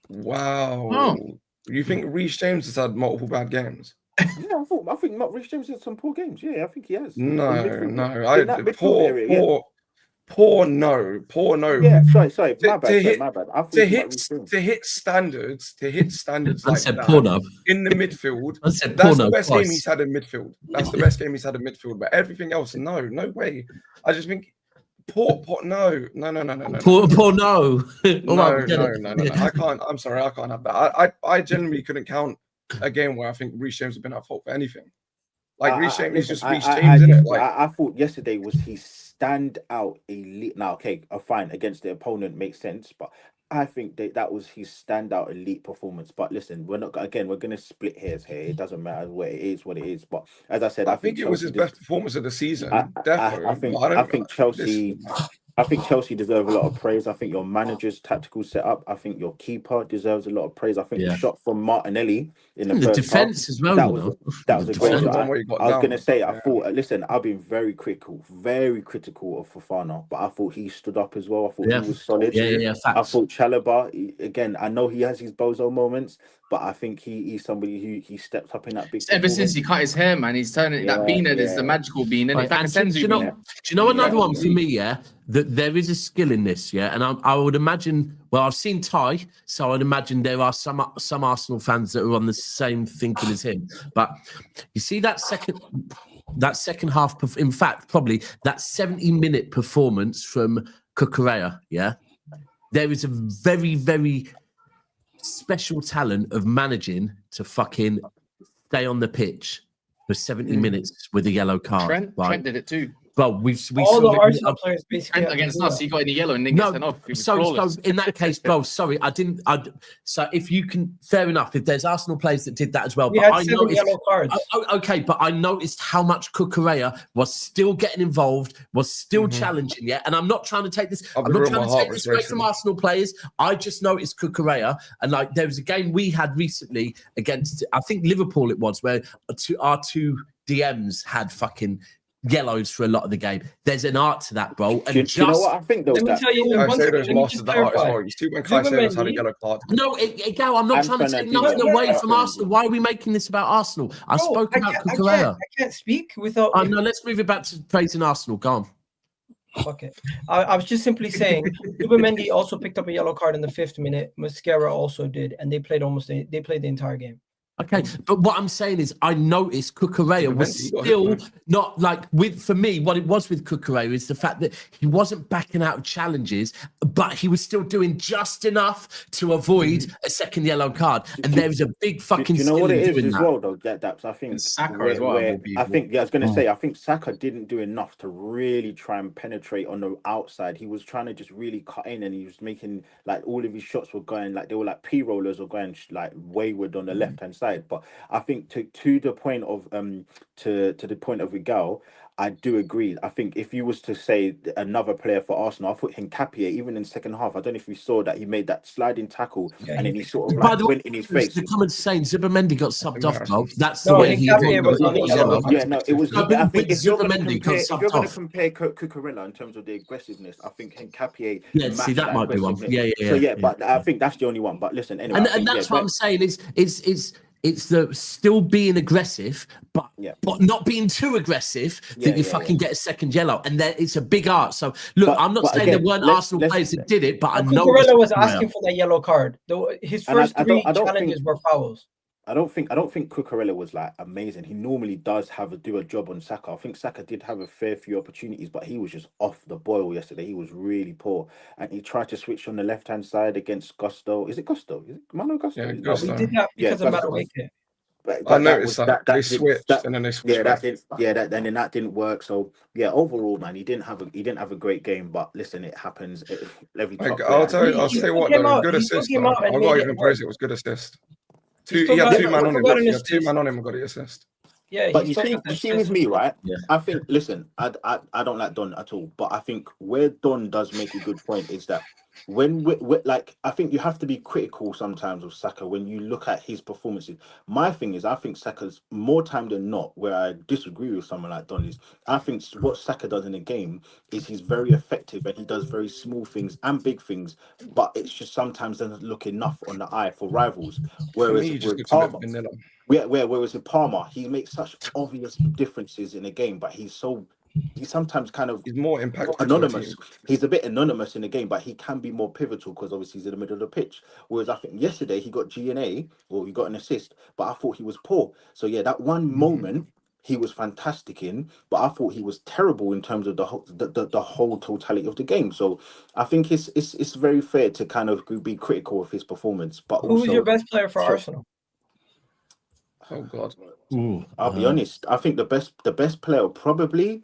Wow. Oh. You think Reece James has had multiple bad games? Yeah, I think Reece James has some poor games. Yeah, I think he has. No. Poor no. Yeah, sorry. My bad. To hit standards I like said that poor no. in the midfield. I said that's the best game he's had in midfield. That's the best game he's had in midfield. But everything else, no way. I just think poor no. Poor no. No. I can't. I'm sorry, I can't have that. I genuinely couldn't count a game where I think Reece James has been at fault for anything. Like Reece James is just Reece James, isn't it? Like I thought yesterday was his standout elite. Now, okay, fine, against the opponent makes sense, but I think that was his standout elite performance. But listen, we're going to split hairs here. It doesn't matter what it is. But as I said, I think it was his best performance of the season. Definitely. I think Chelsea. I think Chelsea deserve a lot of praise. I think your manager's tactical setup. I think your keeper deserves a lot of praise. I think the shot from Martinelli in the first defense half, as well. That was a great shot. I was going to say, I thought, listen, I've been very critical of Fofana, but I thought he stood up as well. I thought he was solid. Yeah. I thought Chalobah, again, I know he has his bozo moments, but I think he's somebody who he stepped up in that big. Ever since he cut his hair, man, he's turning that beanie is the magical bean. And do you know another one for me? Yeah, that there is a skill in this. Yeah, and I would imagine. Well, I've seen Ty, so I'd imagine there are some Arsenal fans that are on the same thinking as him. But you see that second half. In fact, probably that 70-minute performance from Cucurella. Yeah, there is a very, very special talent of managing to fucking stay on the pitch for 70 minutes with a yellow card. Trent did it too. Well, we all the Arsenal players basically against us, he got in the yellow and didn't get sent off. So in that case, bro, sorry, I didn't. So if you can, fair enough. If there's Arsenal players that did that as well, we had 7 yellow cards. Okay, but I noticed how much Cucurella was still getting involved, was still challenging. Yeah, and I'm not trying to take this. I'm not trying to take this away from Arsenal players. I just noticed Cucurella, and like there was a game we had recently against, I think Liverpool it was, where our two DMs had fucking yellows for a lot of the game. There's an art to that, bro. And do you know what I think? Though, let me tell you, Caicedo's mastered that art as well. You see when Caicedo's had a yellow card. No, I'm not trying to take nothing away from Arsenal. Why are we making this about Arsenal? I spoke about Cucurella. I can't speak without. No, let's move it back to praising Arsenal. Go on. Fuck it. I was just simply saying, Zubimendi also picked up a yellow card in the 5th minute. Mascara also did, and they played the entire game. Okay, but what I'm saying is I noticed Cucurella was still not like for me, what it was with Cucurella is the fact that he wasn't backing out of challenges, but he was still doing just enough to avoid a second yellow card. And there is a big fucking do you know what it is as that. well, though? That I think Saka as well. I was going to say, I think Saka didn't do enough to really try and penetrate on the outside. He was trying to just really cut in, and he was making like all of his shots were going like they were like P-rollers or going like wayward on the left-hand side. But I think to the point of to the point of Regal, I do agree. I think if you was to say another player for Arsenal, I thought Hincapié, even in the second half, I don't know if you saw that he made that sliding tackle and then he sort of like went in his face. The comments saying Zubimendi got subbed off, bro. That's the way he was. Yeah, no, it was. I think if you're going to compare Cucurella in terms of the aggressiveness, I think Hincapié. Yeah, see, that might be one. Yeah. So but I think that's the only one. But listen, anyway, and that's what I'm saying is it's the still being aggressive, but not being too aggressive that you fucking get a second yellow. And then it's a big art. So look, I'm not saying there weren't Arsenal players that did it, but I know Cucurella was asking for that yellow card. His first 3 challenges were fouls. I don't think Cucurella was like amazing. He normally does do a job on Saka. I think Saka did have a fair few opportunities, but he was just off the boil yesterday. He was really poor, and he tried to switch on the left hand side against Gusto. Is it Gusto? Is it Mano Gusto? Yeah, Gusto. We did that because of Maresca. But I noticed that they switched and then they switched. That didn't work. So yeah, overall, man, he didn't have a great game. But listen, it happens. I'll tell you what, though, good assist. I've got to even praise it. It was good assist. He had 2 man on him. He had 2 man on him and got the assist. Yeah, but you see with me, right? Yeah. I think, listen, I don't like Don at all, but I think where Don does make a good point is that when we like, I think you have to be critical sometimes of Saka when you look at his performances. My thing is, I think Saka's more time than not, where I disagree with someone like Don, is I think what Saka does in a game is he's very effective and he does very small things and big things, but it's just sometimes doesn't look enough on the eye for rivals. Whereas with Palmer, he makes such obvious differences in a game, but he's sometimes kind of more impactful, anonymous. He's a bit anonymous in the game, but he can be more pivotal because obviously he's in the middle of the pitch. Whereas I think yesterday he got G&A, or he got an assist, but I thought he was poor. So yeah, that one moment he was fantastic in, but I thought he was terrible in terms of the whole totality of the game. So I think it's very fair to kind of be critical of his performance. But who was your best player for Arsenal? Oh God! I'll be honest. I think the best player probably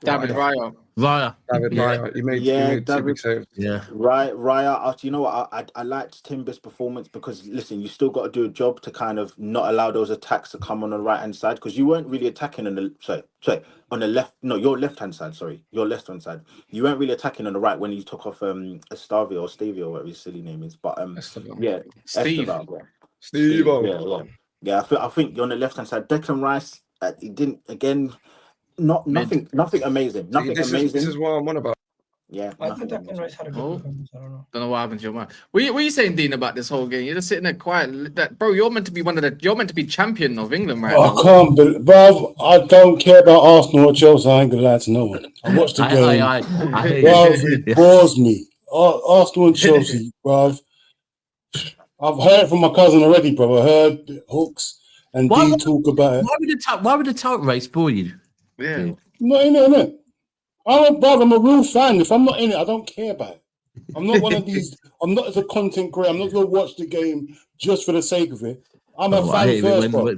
David Raya. David Raya. He made David saves. Yeah. Raya. You know what? I liked Timber's performance because listen, you still got to do a job to kind of not allow those attacks to come on the right hand side because you weren't really attacking on the on the left. No, your left hand side. Sorry, your left hand side. You weren't really attacking on the right when you took off Estavio or Stavio, whatever his silly name is. But Steve. Yeah, I think you're on the left hand side. Declan Rice, he didn't again. Nothing amazing. This is what I'm on about. Yeah, I think Declan Rice had a good performance. I don't know what happened to your man. What are you saying, Dean, about this whole game? You're just sitting there quiet. Bro, you're meant to be you're meant to be champion of England right now. I can't believe, bro. I don't care about Arsenal or Chelsea. I ain't gonna lie to no one. I watched the game. It bores me. Arsenal and Chelsea, bro. I've heard from my cousin already, bro. I heard Hooks and Dee talk about it. Why would the talk race bore you? Yeah. Not in it. I'm a real fan. If I'm not in it, I don't care about it. I'm not one of these. I'm not as a content creator. I'm not going to watch the game just for the sake of it. I'm a fan first, bro.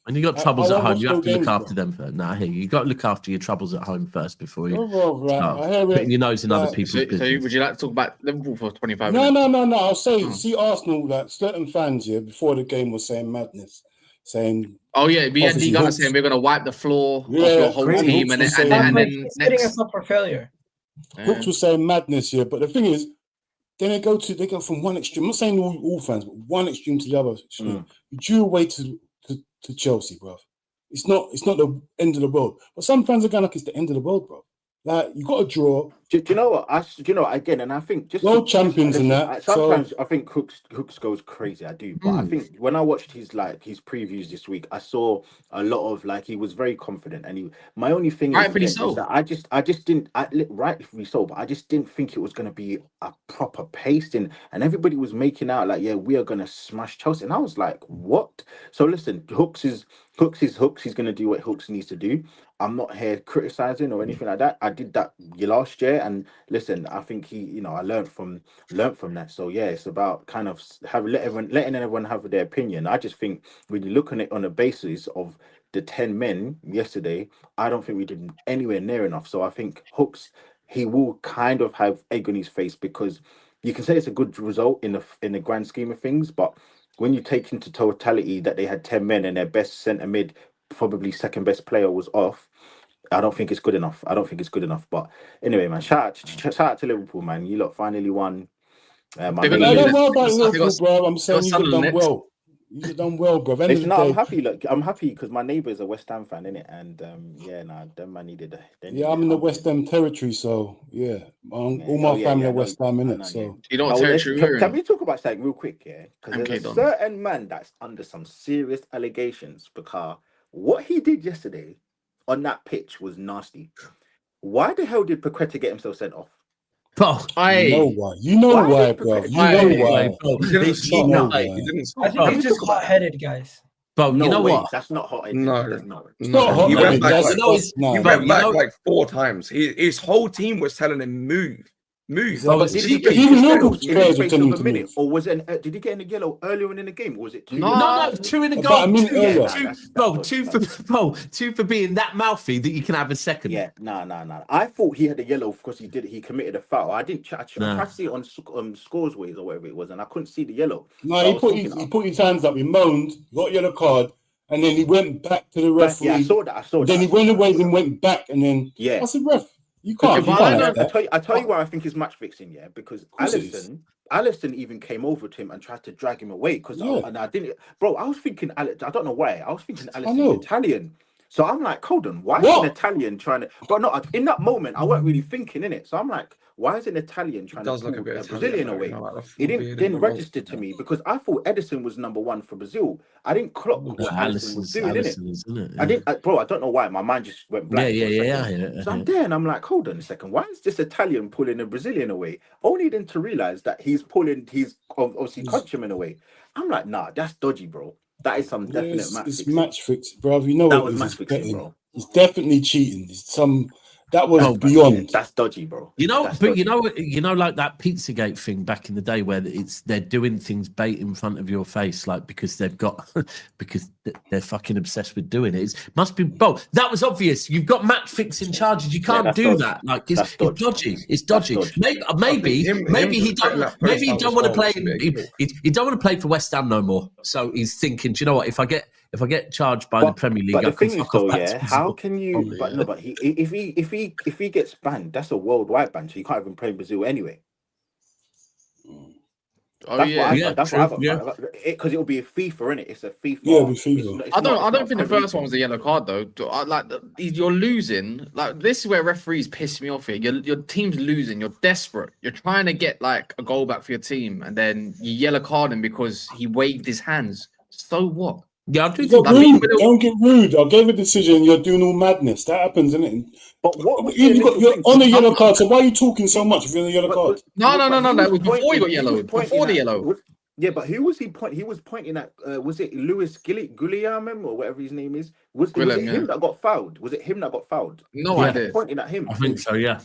When you got troubles at home, you have to look after them first. Nah, here you got to look after your troubles at home first before you start putting your nose in other people's business. So would you like to talk about Liverpool for 25 minutes? No. I'll say, see Arsenal, like certain fans here before the game was saying madness, saying, "Oh yeah, we had Liga saying we're going to wipe the floor off your whole team," and then setting us up for failure. Hooks was saying madness here, but the thing is, then they go from one extreme. I'm not saying all fans, but one extreme to the other extreme. You drew away to Chelsea, bro. It's not the end of the world. But some fans are going like it's the end of the world, bro. Like you got to draw. Do you know what? Again, and I think just world champions and that. Sometimes I think Hooks goes crazy. I do, but I think when I watched his previews this week, I saw a lot of he was very confident. And my only thing is that I just didn't rightfully so, but I just didn't think it was going to be a proper pacing. And everybody was making out we are going to smash Chelsea, and I was like, what? So listen, Hooks is Hooks. He's going to do what Hooks needs to do. I'm not here criticizing or anything like that. I did that last year, and listen, I think I learned from that. So yeah, it's about kind of letting everyone have their opinion. I just think when you're looking at it on the basis of the 10 men yesterday, I don't think we did anywhere near enough. So I think Hooks, he will kind of have egg on his face, because you can say it's a good result in the grand scheme of things, but when you take into totality that they had 10 men and their best centre mid, probably second best player, was off, I don't think it's good enough. But anyway, man, shout out to Liverpool, man. You lot finally won. I don't know about Liverpool, bro. I'm saying you've done well. You've done well, bro. I'm happy. Look, I'm happy because my neighbour is a West Ham fan, innit? And them man needed. I'm in the West Ham territory, so yeah. All my family are West Ham, innit? So you know what territory? Can we talk about something real quick, yeah? Because there's a certain man that's under some serious allegations, because what he did yesterday on that pitch was nasty. Why the hell did Paqueta get himself sent off? You know why, bro. You know why. I think he's just hot-headed, guys. Bro, you know what? That's not hot-headed. No, it's not hot-headed. He went back like 4 times. His whole team was telling him move. Did he get a minute, or was it? Did he get in the yellow earlier in the game? Or was it 2? No, 2 in the goal. Two for being that mouthy that you can have a second. Yeah, no. I thought he had a yellow because he committed a foul. I didn't. I tried to see it on Scoresways or whatever it was, and I couldn't see the yellow. No, he put his hands up. He moaned, got a yellow card, and then he went back to the referee. Yeah, I saw that. Then he went away and went back, and then I said, ref. You can't. I tell you why I think it's match fixing, yeah, because Alisson even came over to him and tried to drag him away and I didn't. Bro, I was thinking I don't know why. I was thinking Alisson's Italian. So I'm like, hold on, why is an Italian trying to? But not in that moment, I weren't really thinking in it. So I'm like, why is an Italian trying to pull a Brazilian away? It didn't register to me because I thought Edison was number 1 for Brazil. I didn't clock what Alisson was doing in it. I didn't, bro. I don't know why. My mind just went blank. So I'm there and I'm like, hold on a second. Why is this Italian pulling a Brazilian away? Only then to realize that he's pulling his obviously countryman away. I'm like, nah, that's dodgy, bro. That is some definite match fixing. It's match fixing, bro. You know that was match fixing, bro. It's definitely cheating. That was beyond. That's dodgy, bro. You know, like that Pizzagate thing back in the day where they're doing things bait in front of your face, like because they're fucking obsessed with doing it. It must be, bro. That was obvious. You've got match fixing charges. You can't do that. Like it's dodgy. It's dodgy. Maybe he don't want to play. He don't want to play for West Ham no more. So he's thinking, do you know what? If I get charged by the Premier League, but the thing is, though, how can you? But if he gets banned, that's a worldwide ban, so you can't even play in Brazil anyway. Because it'll be a FIFA, innit? It's a FIFA. Yeah, it'll be FIFA. I don't think the first one was a yellow card though. You're losing. Like this is where referees piss me off here. Your team's losing. You're desperate. You're trying to get like a goal back for your team, and then you yellow card him because he waved his hands. So what? Yeah, I do think don't get rude. I gave a decision. You're doing all madness. That happens, isn't it? But what? You're on a yellow card. So why are you talking so much if you're on a yellow card? No. It was before you got yellow. Before the yellow. Yeah, but who was he pointing? He was pointing at. Was it Lewis Gilliam or whatever his name is? Was it him that got fouled? Was it him that got fouled? No idea. Pointing at him. I think so. Yeah.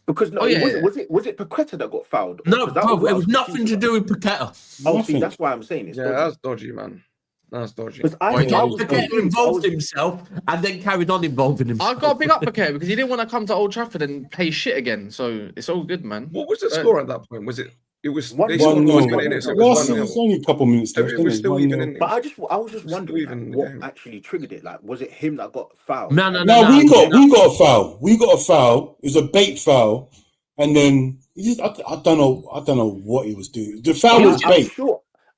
Because was it Paqueta that got fouled? No, bro, it was nothing to do with Paqueta. Oh, see, that's why I'm saying it's dodgy. That's dodgy, man. That's dodgy. Paqueta involved himself and then carried on involving himself. I've got to big up Paqueta because he didn't want to come to Old Trafford and play shit again. So it's all good, man. What was the score at that point? Was it? It was 1-0. It's only a couple minutes left. It was still even. But I was just wondering what actually triggered it. Like, was it him that got fouled? No. We got a foul. We got a foul. It was a bait foul, and then I don't know what he was doing. The foul was bait.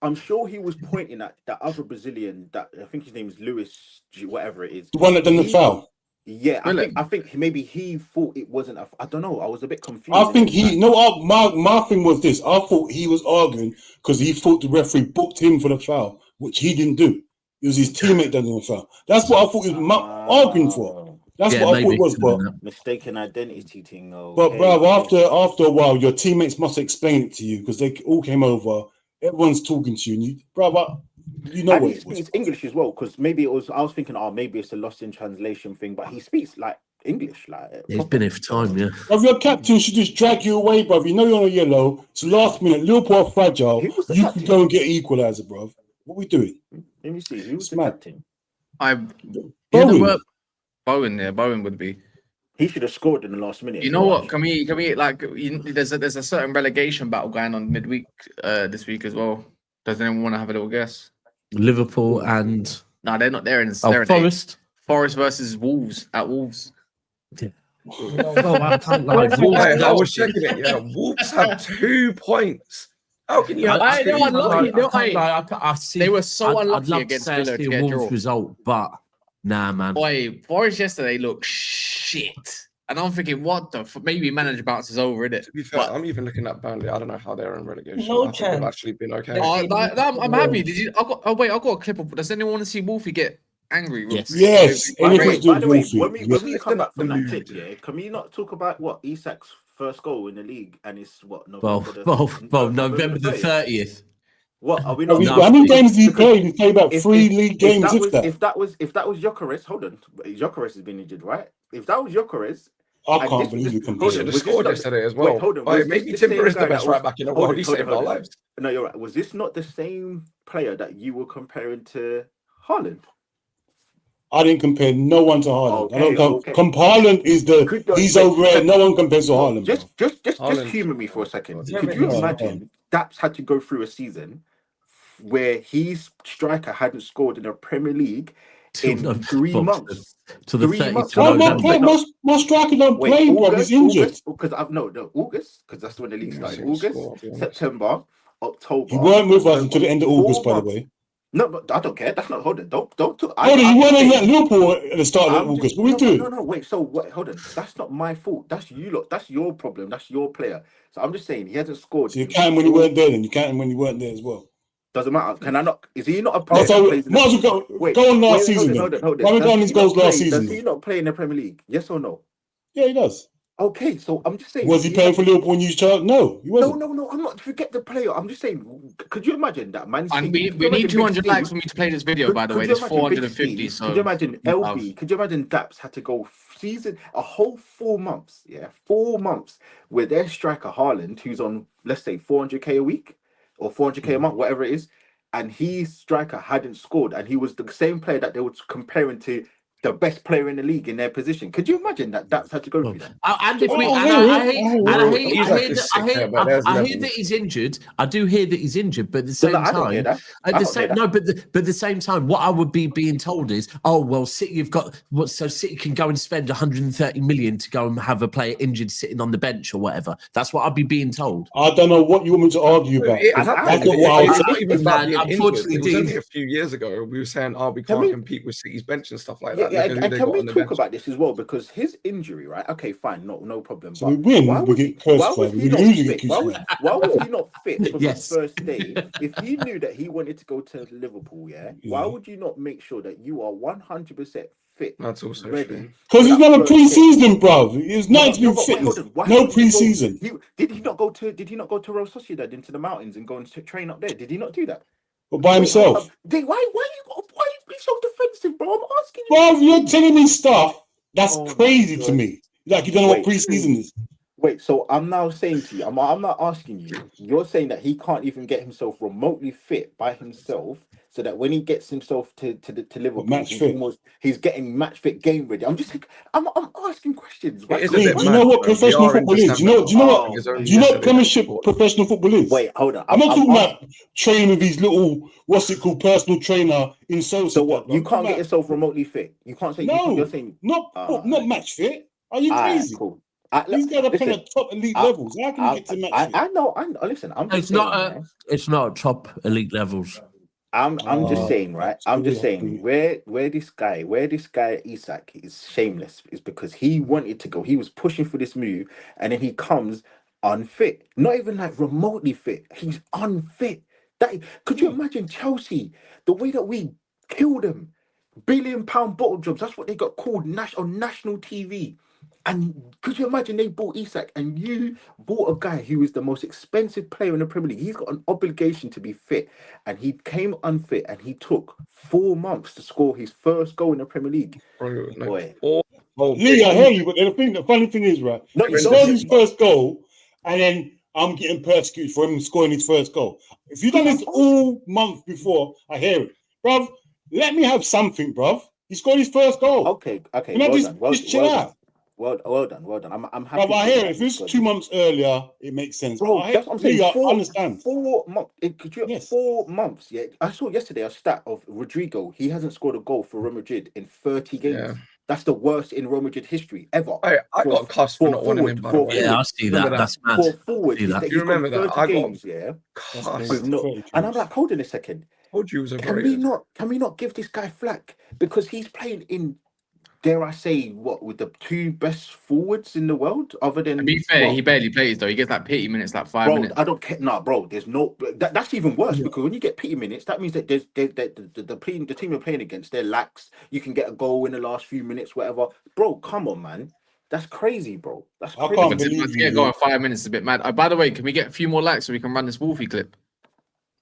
I'm sure he was pointing at that other Brazilian. That I think his name is Lewis, whatever it is. The one that done the foul. Yeah, I think maybe he thought it wasn't. I don't know. I was a bit confused. I think my thing was this. I thought he was arguing because he thought the referee booked him for the foul, which he didn't do. It was his teammate that did the foul. That's what I thought he was arguing for. That's what I thought it was. But mistaken identity thing. But bruv, after a while, your teammates must explain it to you because they all came over. Everyone's talking to you, bruv. You know what? He speaks English as well, because maybe it was. I was thinking, maybe it's a lost in translation thing, but he speaks like English, like. He's been here for time, yeah. Bruv, your captain should just drag you away, bruv. You know you're on a yellow. It's the last minute. Liverpool are fragile. You can go and get equaliser, bruv. What we doing? Let me see. Who's the captain? Bowen. Bowen would be. He should have scored in the last minute. You know what? Can we like? There's a certain relegation battle going on midweek this week as well. Does anyone want to have a little guess? Liverpool and they're not there in Forest. Forest versus Wolves at Wolves. Yeah. I can't lie. I was checking it. Yeah, Wolves have 2 points. How can you? They were so unlucky I'd love against to say Villa to a get a Wolves draw. result, but nah, man. Boy, Forest yesterday looked shit. And I'm thinking, what the fuck? Maybe manager bounces over, innit? To be fair, I'm even looking at Burnley. I don't know how they're in relegation. No I think chance. they've actually been okay. I'm happy. Did you? I've got a clip of. Does anyone want to see Wolfie get angry? Yes. By the way, when we come back from that clip, can we not talk about what Isak's first goal in the league and it's what November the 30th. What are we not? How many games did he play? He played about 3 league games. If that was Gyökeres, hold on, Gyökeres has been injured, right? If that was Gyökeres, I can't believe you can. He should have scored yesterday as well. Hold on, maybe Timber is the best right back in the world. He saved our lives. No, you're right. Was this not the same player that you were comparing to Haaland? I didn't compare no one to Haaland. I don't know. Haaland is he's over there. No one compares to Haaland. Just humour me for a second. Could you imagine Daps had to go through a season where his striker hadn't scored in a Premier League in 3 months? To the 30th. My striker don't play, bro. He's injured. Because August, because that's when the league started. August, September, October. You weren't with us until the end of August, by the way. No, but I don't care. That's not. Hold on. Don't talk. You weren't in that Liverpool at the start of August. What we do? No. Wait. So what? Hold on. That's not my fault. That's you lot. That's your problem. That's your player. So I'm just saying he hasn't scored. So you count when you weren't there, then you count when you weren't there as well. Doesn't matter. Can I not? Is he not a player? Might as well go on last season. Hold on. Why we got his goals last season? Does he not play in the Premier League? Yes or no? Yeah, he does. Okay, so I'm just saying. Was he playing for Liverpool when you started? No, he wasn't. No. I'm not. Forget the player. I'm just saying. Could you imagine that, man? And we need 200 likes for me to play this video. By the way, there's 450. So could you imagine LB? Could you imagine Daps had to go a whole 4 months? Yeah, 4 months with their striker Haaland, who's on, let's say, 400k a week or 400k a month, whatever it is, and his striker hadn't scored, and he was the same player that they were comparing to the best player in the league in their position. Could you imagine that Daps had to go through that? I hear that he's injured. I do hear that he's injured, but at the same time, but at the same time, what I would be being told is, City City can go and spend 130 million to go and have a player injured sitting on the bench or whatever. That's what I'd be being told. I don't know what you want me to argue about. It's not even unfortunately, only a few years ago we were saying, we can't compete with City's bench and stuff like that. Yeah, and can we talk about this as well? Because his injury, right? Okay, fine, no problem. So we win, we get cursed. Why was he not fit from the first day? If he knew that he wanted to go to Liverpool, why would you not make sure that you are 100% fit, That's also ready. true. Because he's never pre-season, bro. He's not to be fitness. No pre-season. Did he not go to Real Sociedad into the mountains and go and train up there? Did he not do that? But by himself. Why you be so defensive, bro? I'm asking you. Bro, you're telling me stuff that's crazy to me. Like you don't know what pre-season is. Wait, so I'm now saying to you, I'm not asking you. You're saying that he can't even get himself remotely fit by himself, so that when he gets himself to Liverpool, he's getting match fit, game ready. I'm asking questions. Right? Do you know what professional football is? Do you know what Premiership professional football is? Wait, hold on. I'm not talking about training with these little personal trainer in social. So what? You can't get yourself remotely fit. You can't say you're saying not match fit. Are you crazy? Cool. These guys are playing at top elite levels. How can you get to match fit? I know. Listen, it's not top elite levels. I'm just saying, right? I'm just saying where this guy Isak is shameless is because he wanted to go. He was pushing for this move, and then he comes unfit. Not even like remotely fit. He's unfit. Could you imagine Chelsea? The way that we killed them, £1 billion bottle jobs. That's what they got called on national TV. And could you imagine they bought Isak and you bought a guy who is the most expensive player in the Premier League? He's got an obligation to be fit, and he came unfit, and he took 4 months to score his first goal in the Premier League. Lee, I hear you, but the funny thing is, right? He scores his first goal, and then I'm getting persecuted for him scoring his first goal. If you've done this all month before, I hear it. Bruv, let me have something, bruv. He scored his first goal. Okay. Just chill out. Well done. I'm happy. I hear it. If it's 2 months earlier, it makes sense. Bro, that's what I'm saying. I understand. 4 months. 4 months. Yeah, I saw yesterday a stat of Rodrigo. He hasn't scored a goal for Real Madrid in 30 games. Yeah. That's the worst in Real Madrid history ever. I got cussed for not wanting him. Yeah, I see that. That's mad. For forward, you remember that? I got and I'm like, hold on a second. Can we not give this guy flack because he's playing in? Dare I say, with the 2 best forwards in the world, other than... To be fair, he barely plays, though. He gets like pity minutes, like 5 minutes. I don't care. Nah, bro, there's no... That's even worse, because when you get pity minutes, that means that the team you're playing against, they're lax. You can get a goal in the last few minutes, whatever. Bro, come on, man. That's crazy, bro. That's crazy. I can't believe to get going 5 minutes is a bit mad. By the way, can we get a few more likes so we can run this Wolfie clip?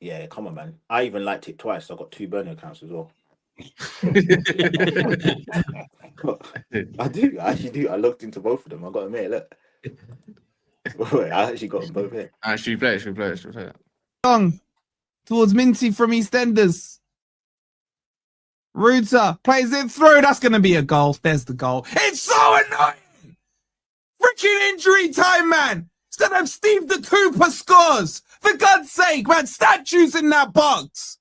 Yeah, come on, man. I even liked it twice. I got 2 burner accounts as well. I actually do. I looked into both of them. I got them here. Look, wait, I actually got them both here. Should we play it? Long towards Minty from EastEnders. Ruta plays it through. That's going to be a goal. There's the goal. It's so annoying. Freaking injury time, man. Instead of Steve the Cooper scores. For God's sake, man. Statues in that box.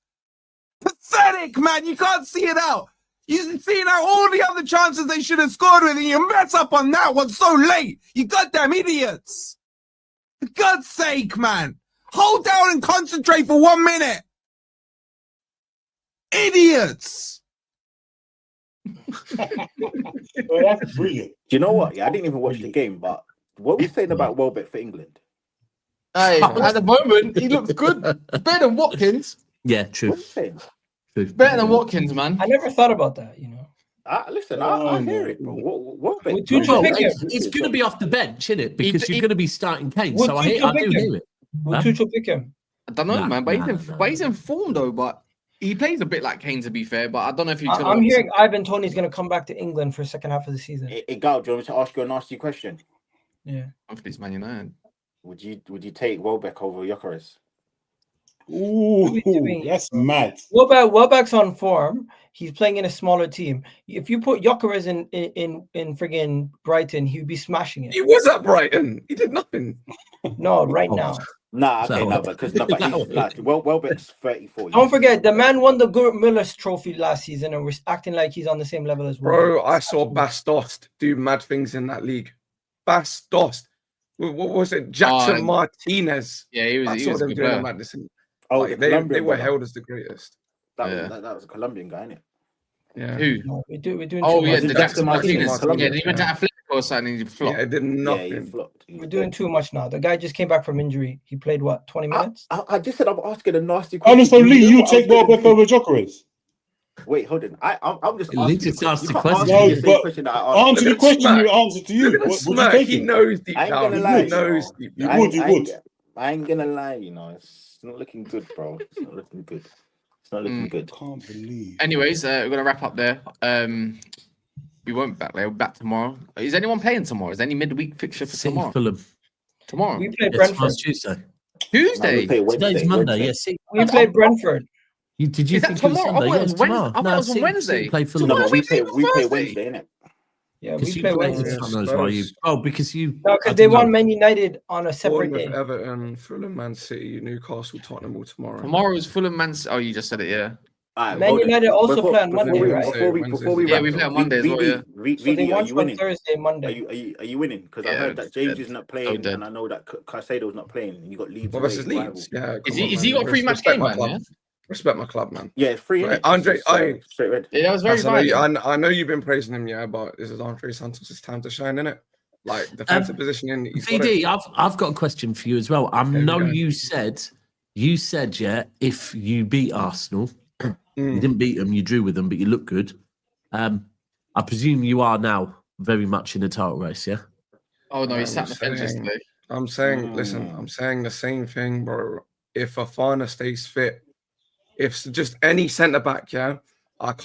Pathetic, man. You can't see it out. You've seen out all the other chances they should have scored with, and you mess up on that one so late. You goddamn idiots. For God's sake, man. Hold down and concentrate for 1 minute. Idiots. Well, that's brilliant. Do you know what? Yeah, I didn't even watch the game, but what are we saying about Welbeck for England? Hey, at the moment, he looks good. Better than Watkins. Yeah, true. Better than Watkins, man. I never thought about that, you know. Listen, I hear it, bro. Welbeck. It's going to be off the bench, isn't it? Because you're going to be starting Kane. So I do hear it. Will Tuchel pick him? I don't know, man. But he's in form, though. But he plays a bit like Kane, to be fair. But I don't know if he's. I'm hearing Ivan Toney's going to come back to England for the second half of the season. Hey, Gal, do you want me to ask you a nasty question? Yeah. Hopefully, it's Man United. Would you take Welbeck over Gyökeres? Ooh, that's mad. Welbeck's on form. He's playing in a smaller team. If you put Gyökeres in friggin' Brighton, he would be smashing it. He was at Brighton. He did nothing. No, right now. Nah, okay, Welbeck's 34. Don't forget, the man won the Gert Miller's trophy last season, and we're acting like he's on the same level as Welbeck. Bro, I saw Bastos do mad things in that league. Bastos. What was it? Jackson Martinez. Yeah, he was. I saw them doing madness. They were held as the greatest. That was a Colombian guy, innit? Yeah. Who? No, we're doing the Jackson Martinez. Yeah, he went to Atletico or something. He flopped. Yeah, it did nothing. Yeah, he flopped. We're doing too much now. The guy just came back from injury. He played 20 minutes? I just said I'm asking a nasty question. Honestly, Lee, you take Welbeck over Gyökeres? Wait, hold on. I'm just Lee asking. just You asked the can't question. answer the No, same but question that I asked. answer the question. You answer to you. Look at What you Smack. He taking? knows deep I ain't down. gonna He lie, you knows know. deep You down. would. I ain't gonna lie, you know. It's not looking good, bro. It's not looking good. It's not looking good. Can't believe. Anyways, we're gonna wrap up there. We won't be back there. We're back tomorrow. Is anyone playing tomorrow? Is there any midweek fixture for City tomorrow? Fulham. Tomorrow. We play Yes, Brentford. tomorrow's Tuesday. No, Tuesday. we play Today's Wednesday. Monday. Wednesday. Yeah, see. We play Brentford. Did you Is that think it was tomorrow? I Sunday? thought Yeah, it was it's Wednesday. tomorrow. I thought it was on City Wednesday. play So Fulham. No, why but are we playing on play Thursday? Wednesday, innit? Yeah, Because we you play play Wednesday. God knows why you. Oh, because you. No, I because they don't won know. Man United on a separate Bournemouth, day. Everton, Fulham, Man City, Newcastle, Tottenham all tomorrow. Tomorrow is Fulham Man. Oh, you just said it. Yeah. Alright, Man hold on. United also play on Monday, right? Before we Yeah, wrap we up, play on Monday as well. Yeah. So they VD, are won you from winning? Thursday, Are Monday. you winning? Because I Yeah, heard that James dead. is not So playing, dead. and I know that Caicedo's not playing. And you got Leeds Well, away. versus rival. Leeds. Yeah, Is come on, he man. got a 3-match Respect game, my man? club. Yeah. Respect my club, man. Yeah, it's free. Right, Innit? Andre, Straight red. Yeah, that was very violent. I know you've been praising him, yeah, but this is Andre Santos' time to shine, innit? Like defensive positioning. He's got VD, it. I've got a question for you as well. I Okay, know go. you said, yeah, if you beat Arsenal, you didn't beat them, you drew with them, but you look good. I presume you are now very much in the title race, yeah? Oh no, he sat on the fence yesterday. I'm saying, listen, I'm saying the same thing, bro. If Fofana stays fit, if just any centre back, yeah, I can't.